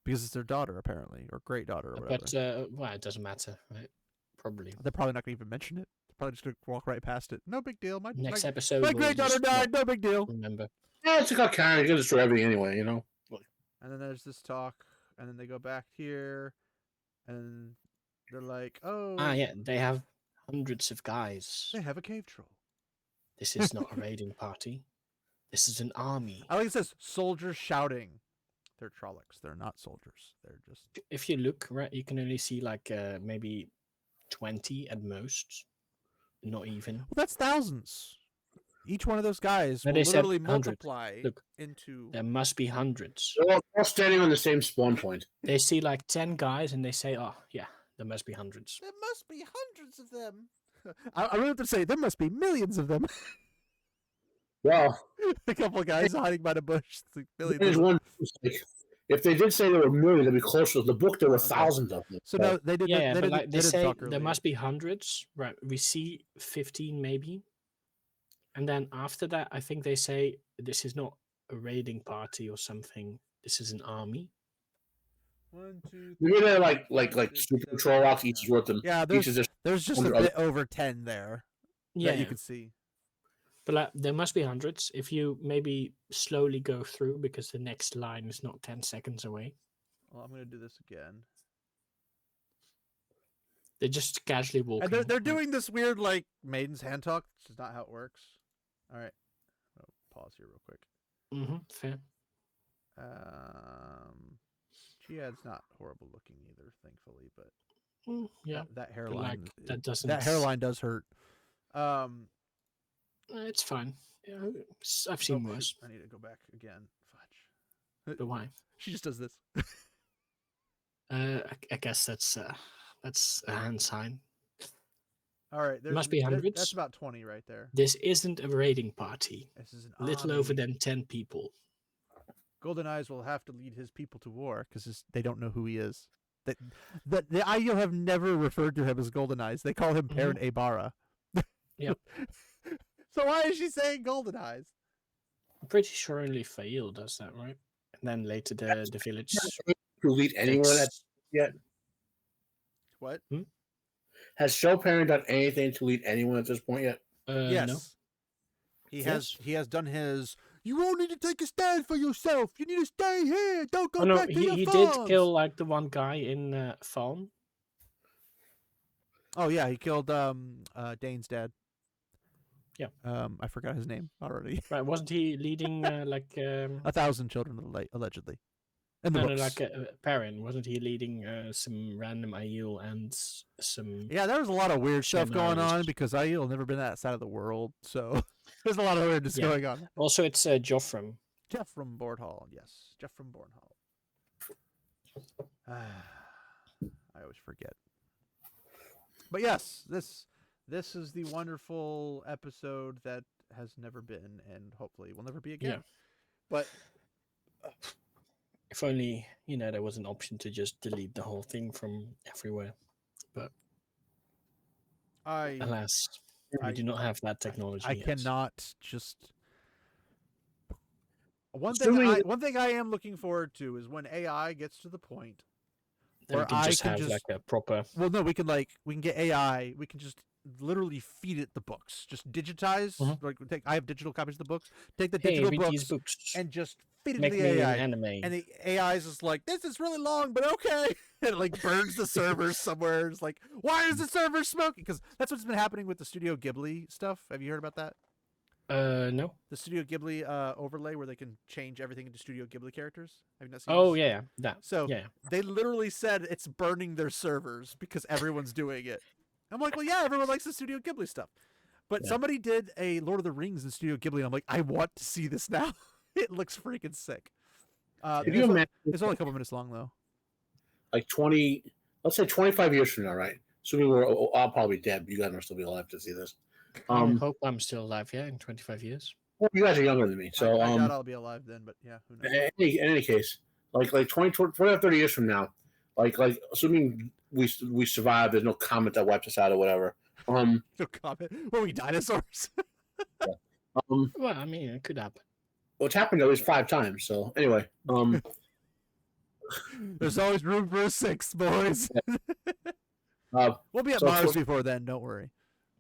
Because it's their daughter, apparently, or great daughter, or whatever. But it doesn't matter, right? Probably. They're probably not going to even mention it. They're probably just going to walk right past it. No big deal. Next episode. My great daughter died. No big deal. Remember. Yeah, it's got Karen. You can destroy everything anyway, you know. And then there's this talk, and then they go back here, and they're like, "Oh." Yeah. They have hundreds of guys. They have a cave troll. This is not a raiding party. This is an army. I like it says soldiers shouting. They're Trollocs. They're not soldiers. They're just. If you look, right, you can only see like maybe 20 at most. Not even. Well, that's thousands. Each one of those guys will literally multiply into. There must be hundreds. They're all standing on the same spawn point. They see like 10 guys and they say, "Oh, yeah, there must be hundreds." There must be hundreds of them. I really have to say, there must be millions of them. Well, a couple of guys hiding by the bush. There's one mistake. If they did say there were millions, they'd be closer. The book, there were thousands of them. So no, they didn't. Yeah, they but didn't, they say there must be hundreds. Right, we see 15 maybe, and then after that, I think they say this is not a raiding party or something. This is an army. 1, 2, 3. Maybe they're like super control rocks. Each is worth them. Yeah, there's just a bit over 10 there. Yeah, that you yeah. could see. But there must be hundreds if you maybe slowly go through because the next line is not 10 seconds away. Well, I'm gonna do this again. They're just casually walking. And they're doing this weird like maiden's hand talk, which is not how it works. All right, I'll pause here real quick. Fair. Jihad's not horrible looking either, thankfully, but Yeah, that hairline that doesn't. That hairline does hurt. It's fine. Yeah, I've seen worse. I need to go back again. Fudge. But why? She just does this. I guess that's a hand sign. All right, there must be hundreds. That's about 20 right there. This isn't a raiding party. This is a little over than 10 people. Golden Eyes will have to lead his people to war because they don't know who he is. The IO have never referred to him as Golden Eyes. They call him Perrin Abara. Yep. So why is she saying Golden Eyes? I'm pretty sure only Fail does that, right? And then later the village. To lead anyone yet? What? Has Show Perrin done anything to lead anyone at this point yet? Yes. No. He has done his. You all need to take a stand for yourself. You need to stay here. Don't go back to your he farms. did kill like the one guy in farm. Oh yeah, he killed Dane's dad. Yeah. I forgot his name already. Right, wasn't he leading 1,000 children allegedly? In the books. like Perrin, wasn't he leading some random Aiel and some? Yeah, there was a lot of weird stuff going on shenanigans. because Aiel never been that side of the world, so there's a lot of weirdness going on. Also, it's Joffrey. Jeff from Boardhall, yes, Jeff from Boardhall. I always forget. But yes, this is the wonderful episode that has never been, and hopefully will never be again. Yeah. But if only there was an option to just delete the whole thing from everywhere, but alas, I do not have that technology. I cannot just. One thing I am looking forward to is when AI gets to the point where we can just have like a proper. Well, no, we can get AI. We can just literally feed it the books. Just digitize. Like I have digital copies of the books. Take the digital books and just feed it to the AI. Anime. And the AI is just like, this is really long, but okay. And it like burns the servers somewhere. It's like, why is the server smoking? Because that's what's been happening with the Studio Ghibli stuff. Have you heard about that? No. The Studio Ghibli overlay where they can change everything into Studio Ghibli characters. Have you not seen this? Yeah, that. So they literally said it's burning their servers because everyone's doing it. I'm like, well, yeah, everyone likes the Studio Ghibli stuff. But somebody did a Lord of the Rings in Studio Ghibli, and I'm like, I want to see this now. It looks freaking sick. It's only a couple minutes long, though. Like 20, let's say 25 years from now, right? Assuming I'll probably dead, but you guys will still be alive to see this. I hope I'm still alive, in 25 years. Well, you guys are younger than me, so I doubt I'll be alive then, but yeah, who knows? In any case, like 20 or 30 years from now, like assuming we survive, there's no comet that wipes us out or whatever. No comet? Were we dinosaurs? Yeah. Well, I mean, it could happen. Well, it's happened at least 5 times. So anyway, there's always room for a 6th, boys. We'll be at Mars before then. Don't worry.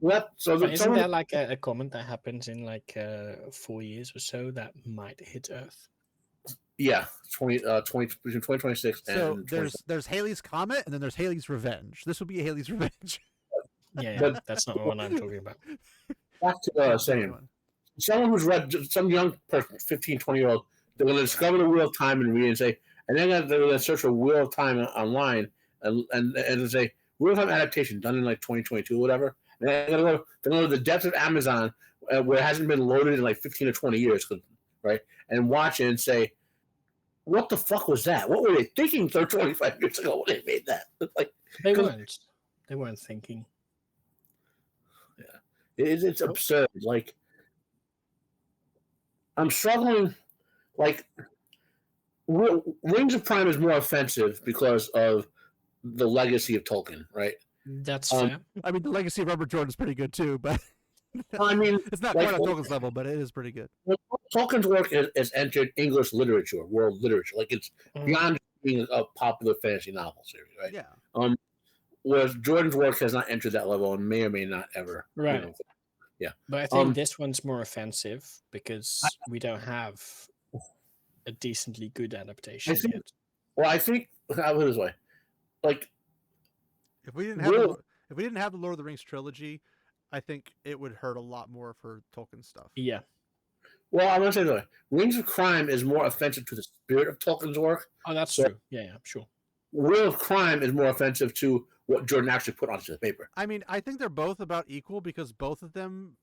Isn't there like a comment that happens in like 4 years or so that might hit Earth? Yeah, 20 between 2026 so and there's Halley's Comet and then there's Halley's Revenge. This will be Halley's Revenge. But that's not the one I'm talking about. Back to saying, someone who's read, some young person, 15, 20-year-old, they're going to discover the Wheel of Time and read and say, and then they're going to search for Wheel of Time online and say, Wheel of Time adaptation done in like 2022 or whatever. And they're going to go to the depths of Amazon where it hasn't been loaded in like 15 or 20 years, right? And watch it and say, what the fuck was that? What were they thinking 25 years ago when they made that? Like, they weren't thinking. Yeah, it's absurd. Like, I'm struggling. Like, Rings of Prime is more offensive because of the legacy of Tolkien, right? That's fair. I mean, the legacy of Robert Jordan is pretty good too, but I mean, it's not quite on Tolkien's level, but it is pretty good. Tolkien's work has entered English literature, world literature. Like, it's beyond being a popular fantasy novel series, right? Yeah. Whereas Jordan's work has not entered that level and may or may not ever. Right. Yeah. But I think this one's more offensive because we don't have a decently good adaptation yet. Well, I think I'll put it this way, like if we didn't have the Lord of the Rings trilogy, I think it would hurt a lot more for Tolkien stuff. Yeah. Well, I'm gonna say that Rings of Crime is more offensive to the spirit of Tolkien's work. Oh, that's true. Yeah, sure. Wheel of Crime is more offensive to what Jordan actually put onto the paper. I mean, I think they're both about equal because both of them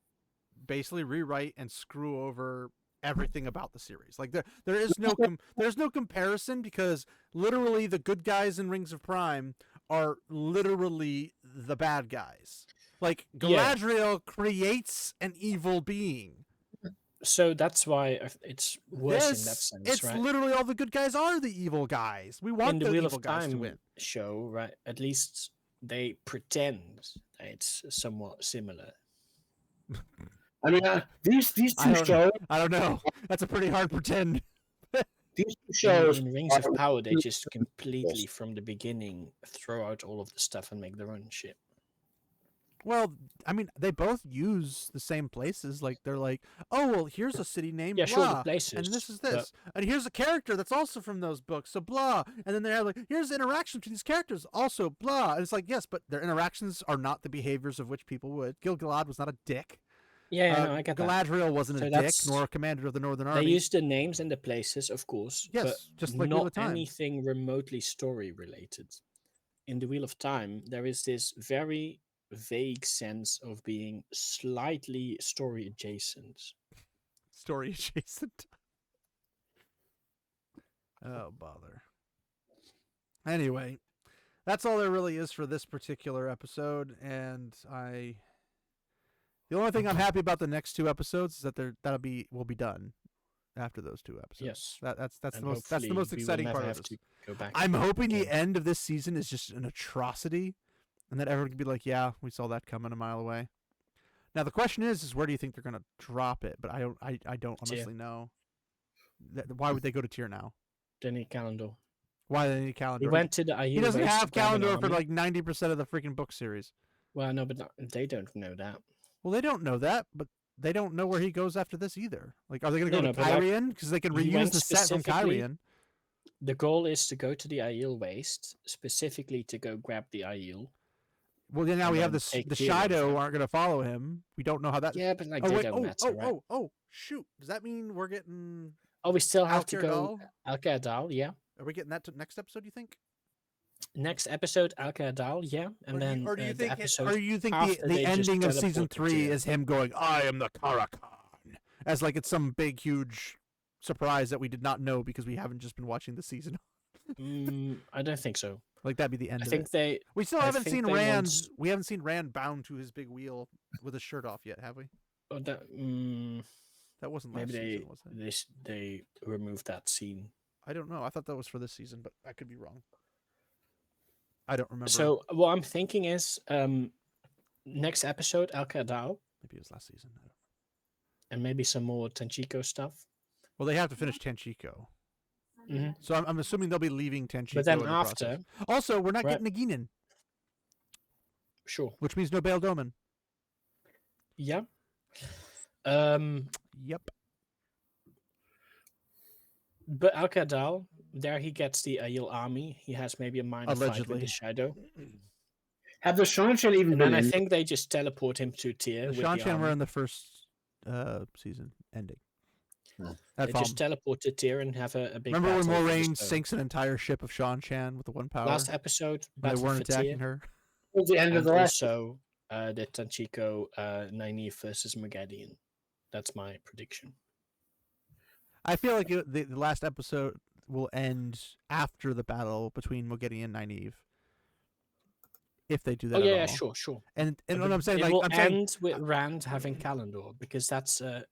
basically rewrite and screw over everything about the series. Like there is no there's no comparison because literally the good guys in Rings of Crime are literally the bad guys. Like Galadriel creates an evil being. So that's why it's worse in that sense, it's right? Literally all the good guys are the evil guys. We want the Wheel evil of guys Time to win. show, right? At least they pretend that it's somewhat similar. I mean, these two shows. I don't know. That's a pretty hard pretend. These two shows in Rings of Power, they just completely from the beginning throw out all of the stuff and make their own shit. Well, I mean, they both use the same places. Like they're like, oh well, here's a city named blah, sure, the places, and this is this, and here's a character that's also from those books, so blah, and then they have like, here's the interaction between these characters, also blah, and it's like, yes, but their interactions are not the behaviors of which people would. Gil-galad was not a dick. Yeah, no, I get that. Galadriel wasn't a dick, nor a commander of the Northern Army. They used the names and the places, of course, yes, but just like not anything remotely story related. In the Wheel of Time, there is this very vague sense of being slightly story adjacent. Story adjacent. Oh, bother. Anyway, that's all there really is for this particular episode, and the only thing I'm happy about the next two episodes is that will be done after those two episodes. Yes, that's the most exciting part of this. I'm hoping the end of this season is just an atrocity, and that everyone can be like, "Yeah, we saw that coming a mile away." Now the question is where do you think they're gonna drop it? But I don't honestly know. Why would they go to tier now? They need Calendar. Why do they need Calendar? He went to the IU. He doesn't have Calendar for like 90% of the freaking book series. Well, no, but they don't know that. Well, they don't know that, but they don't know where he goes after this either. Like, are they going to go to Kyrian? Because they can reuse the set from Kyrian. The goal is to go to the Aiel Waste, specifically to go grab the Aiel. Well, then now we have the Shido aren't going to follow him. We don't know how that... Yeah, but like they don't matter, right? Oh, shoot. Does that mean we're getting... Oh, we still have to go... Alcaadal, yeah. Are we getting that to next episode, you think? Next episode, Alcaadal, yeah, and then or do you think the ending of season 3 is him going, "I am the Karakan," as like it's some big huge surprise that we did not know because we haven't just been watching the season? I don't think so. Like that'd be the end. We still haven't seen Rand. We haven't seen Rand bound to his big wheel with his shirt off yet, have we? Oh, that wasn't last season, was it? They removed that scene. I don't know. I thought that was for this season, but I could be wrong. I don't remember. So what I'm thinking is next episode, Alcaadal. Maybe it was last season. And maybe some more Tenchiko stuff. Well, they have to finish Tenchiko. Mm-hmm. So I'm assuming they'll be leaving Tenchiko. But then after... Also, we're not getting Naginin. Sure. Which means no Bail Doman. Yeah. Yep. But Alcaadal, there he gets the Aiel army. He has maybe a minor fight with the Shadow. Have the Seanchan even been? And I think they just teleport him to Tyr. The Seanchan were in the first season ending. They just teleport to Tyr and have a big. Remember when Moraine sinks an entire ship of Seanchan with the one power? Last episode, they weren't attacking her. It was the end of the last. Also, the Tenchiko Nynaeve versus Moghedien. That's my prediction. I feel like the last episode will end after the battle between Moghedien and Nynaeve. If they do that, yeah, sure. And what I'm saying, it like, will end with Rand having Calendar because that's the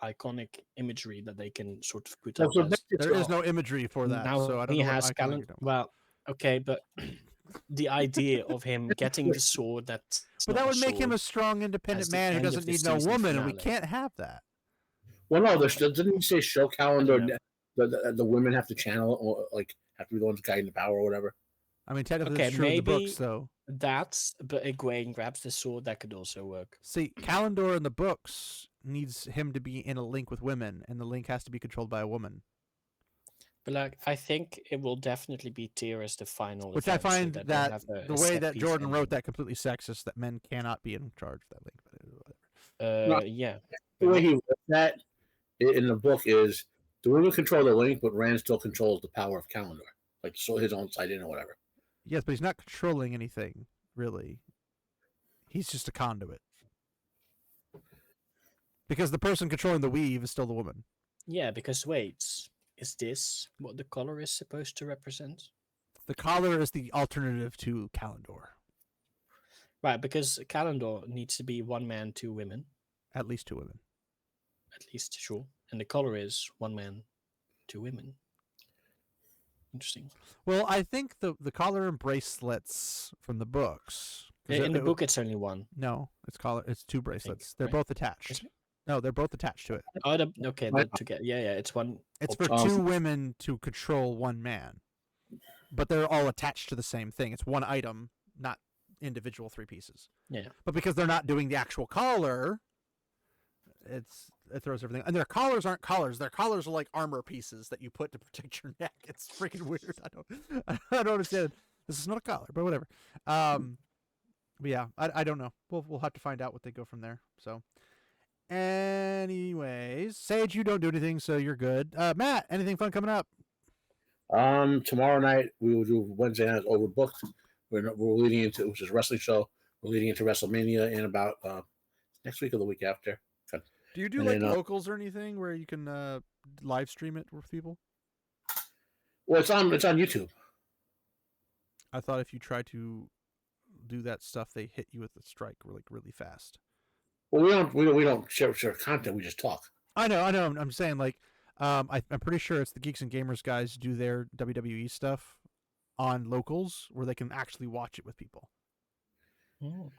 iconic imagery that they can sort of put up. There is no imagery for that, now so I don't he know has Calendar. Well, okay, but the idea of him getting the sword but that would make him a strong, independent man who doesn't need no woman, and we can't have that. Well, no, didn't he say show Calendar? The women have to channel or like have to be the ones guiding the power or whatever. I mean, technically, it's true in the books, though. But Egwene grabs the sword. That could also work. See, Kalendor in the books needs him to be in a link with women, and the link has to be controlled by a woman. But like, I think it will definitely be Tyr as the final. Which event, I find so that the way that Jordan ending. wrote that completely sexist, that men cannot be in charge of that link. Yeah. The way he wrote that in the book is the women control the link, but Rand still controls the power of Calendar, like so his own side in or whatever. Yes, but he's not controlling anything really. He's just a conduit. Because the person controlling the weave is still the woman. Yeah, because wait, is this what the color is supposed to represent? The collar is the alternative to Kalendor. Right, because Kalendor needs to be one man, two women. At least two women. At least, sure. And the color is one man, two women. Interesting. Well, I think the collar and bracelets from the books. In the book, it's only one. No, it's two bracelets. They're both attached. No, they're both attached to it. Oh, okay. Together. Yeah, it's one. It's for two women to control one man, but they're all attached to the same thing. It's one item, not individual three pieces. Yeah. But because they're not doing the actual collar, it throws everything. And their collars aren't collars. Their collars are like armor pieces that you put to protect your neck. It's freaking weird. I don't understand. This is not a collar, but whatever. But yeah, I don't know. We'll have to find out what they go from there. So. Anyways, Sage, you don't do anything, so you're good. Matt, anything fun coming up? Tomorrow night we will do Wednesday night overbooked. We're leading into, which is a wrestling show. We're leading into WrestleMania in about next week or the week after. Do you do locals or anything where you can live stream it with people? Well, it's on YouTube. I thought if you try to do that stuff, they hit you with a strike really fast. Well, we don't share content. We just talk. I know. I'm saying I'm pretty sure it's the Geeks and Gamers guys do their WWE stuff on locals where they can actually watch it with people. Oh.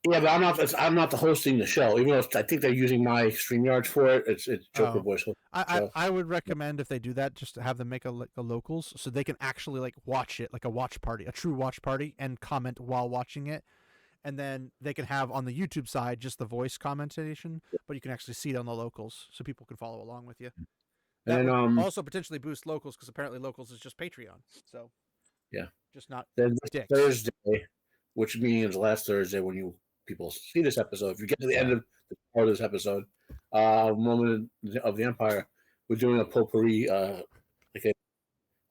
Yeah, but I'm not the hosting the show. Even though I think they're using my StreamYards for it. It's Joker Voice. I would recommend if they do that, just to have them make a locals so they can actually watch it like a watch party, a true watch party, and comment while watching it. And then they can have on the YouTube side just the voice commentation, but you can actually see it on the locals so people can follow along with you. That would also potentially boost locals because apparently locals is just Patreon. So yeah, just not then dicks. Thursday, which means last Thursday when people see this episode, if you get to the end of the part of this episode, Moment of the Empire, we're doing a potpourri.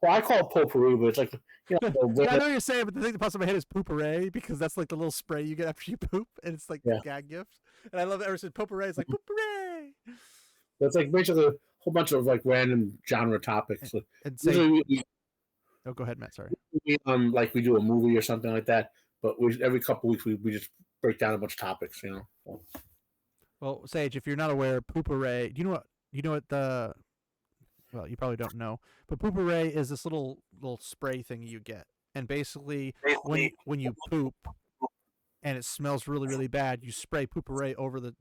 Well, I call it potpourri, but it's like, yeah, I know you're saying, but the thing that pops in my head is pooperé because that's like the little spray you get after you poop, and it's like the gag gift. And I love it ever since potpourri. It's like potpourri. That's like basically a whole bunch of random genre topics. And say, go ahead, Matt. Sorry. We do a movie or something like that, but every couple of weeks we just break down a bunch of topics. Well, Sage, if you're not aware, potpourri. Do you know what the? Well, you probably don't know, but potpourri is this little spray thing you get, and basically when you poop and it smells really bad, you spray potpourri over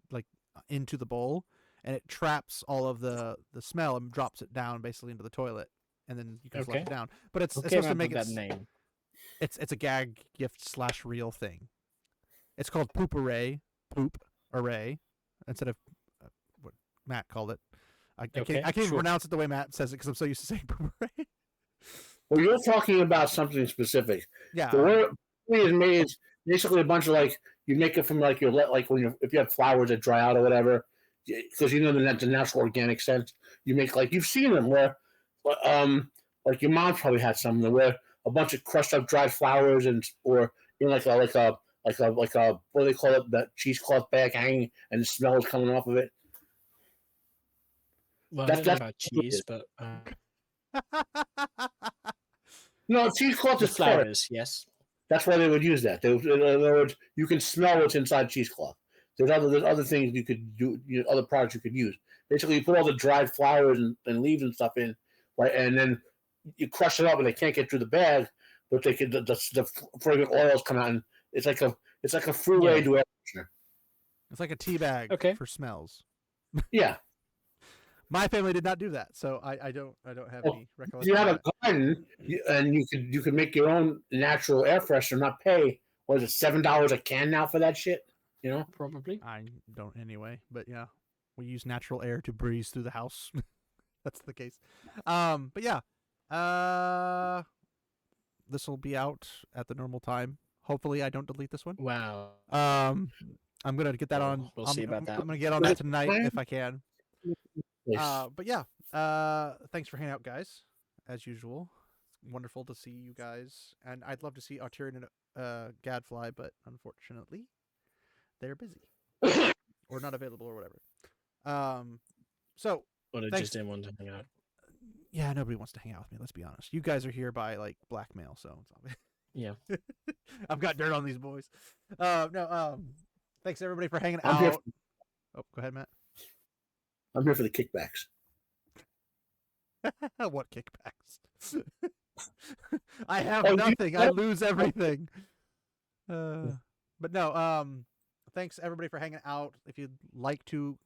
into the bowl, and it traps all of the smell and drops it down basically into the toilet, and then you can flush it down. But it's supposed to make it. Name. It's a gag gift / real thing. It's called poop array instead of what Matt called it. I can't even pronounce it the way Matt says it because I'm so used to saying potpourri. Well, you're talking about something specific. Yeah. The word is made is basically a bunch of you make it from if you have flowers that dry out or whatever, because the natural organic sense. You make you've seen them where, your mom probably had some where a bunch of crushed up dried flowers or like a what do they call it, that cheesecloth bag hanging and the smell is coming off of it. Well, I don't know about cheese, but no, cheesecloth is flowers. Yes, that's why they would use that. In other words, you can smell what's inside cheesecloth. There's other things you could do, other products you could use. Basically, you put all the dried flowers and leaves and stuff in, right, and then you crush it up, and they can't get through the bag, but they could the fragrant oils come out, and it's like a freeway to air freshener. It's like a tea bag for smells. Yeah. My family did not do that, so I don't have any recollection. You have a garden, and you could make your own natural air freshener, not pay what is it, $7 a can now for that shit? You know, Probably. I don't anyway, but yeah, we use natural air to breeze through the house. That's the case. But yeah, this will be out at the normal time. Hopefully, I don't delete this one. Wow. I'm gonna get that on. We'll see about that. I'm gonna get on that tonight if I can. Yes. But yeah, thanks for hanging out, guys. As usual, it's wonderful to see you guys, and I'd love to see Arturian and Gadfly, but unfortunately, they're busy or not available or whatever. So Or they thanks. just didn't want to hang out. Yeah, nobody wants to hang out with me. Let's be honest. You guys are here by like blackmail, so it's obvious. Yeah. I've got dirt on these boys. No. Thanks everybody for hanging I'm here out. Oh, go ahead, Matt. I'm here for the kickbacks. What kickbacks? I have nothing. I lose everything. But no. Thanks everybody for hanging out. If you'd like to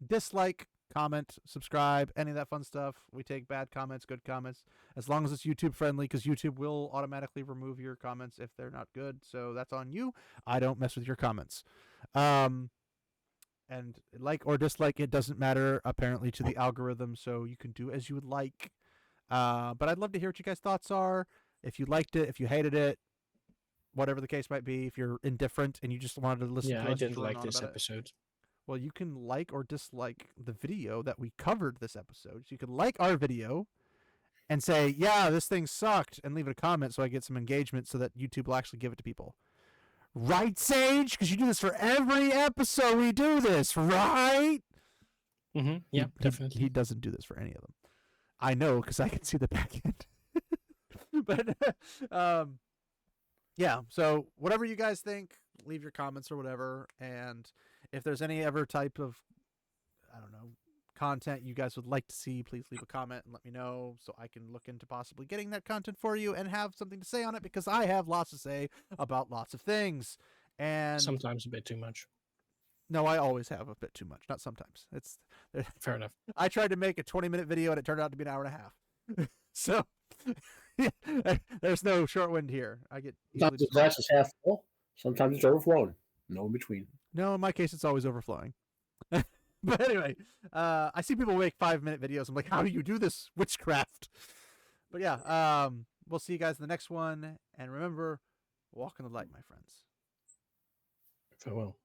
dislike, comment, subscribe, any of that fun stuff. We take bad comments, good comments, as long as it's YouTube friendly, because YouTube will automatically remove your comments if they're not good. So that's on you. I don't mess with your comments. And like or dislike, it doesn't matter apparently to the algorithm, so you can do as you would like. But I'd love to hear what you guys' thoughts are. If you liked it, if you hated it, whatever the case might be. If you're indifferent and you just wanted to listen to us I didn't drone like on this about it. episode. Well, you can like or dislike the video that we covered this episode. So you can like our video and say, yeah, this thing sucked, and leave a comment so I get some engagement so that YouTube will actually give it to people. Right, Sage? Because you do this for every episode we do this, right? Mm-hmm. Yeah, definitely. He doesn't do this for any of them. I know because I can see the back end. But, yeah, so whatever you guys think, leave your comments or whatever. And if there's any ever type of, I don't know, content you guys would like to see, please leave a comment and let me know so I can look into possibly getting that content for you and have something to say on it, because I have lots to say about lots of things. And sometimes a bit too much. No, I always have a bit too much. Not sometimes. It's fair enough. I tried to make a 20-minute video and it turned out to be an hour and a half. So there's no short wind here. I get sometimes the glass is half full, sometimes it's overflowing. No in between. No, in my case, it's always overflowing. But anyway, I see people make 5-minute videos. I'm like, how do you do this witchcraft? But yeah, we'll see you guys in the next one. And remember, walk in the light, my friends. Farewell.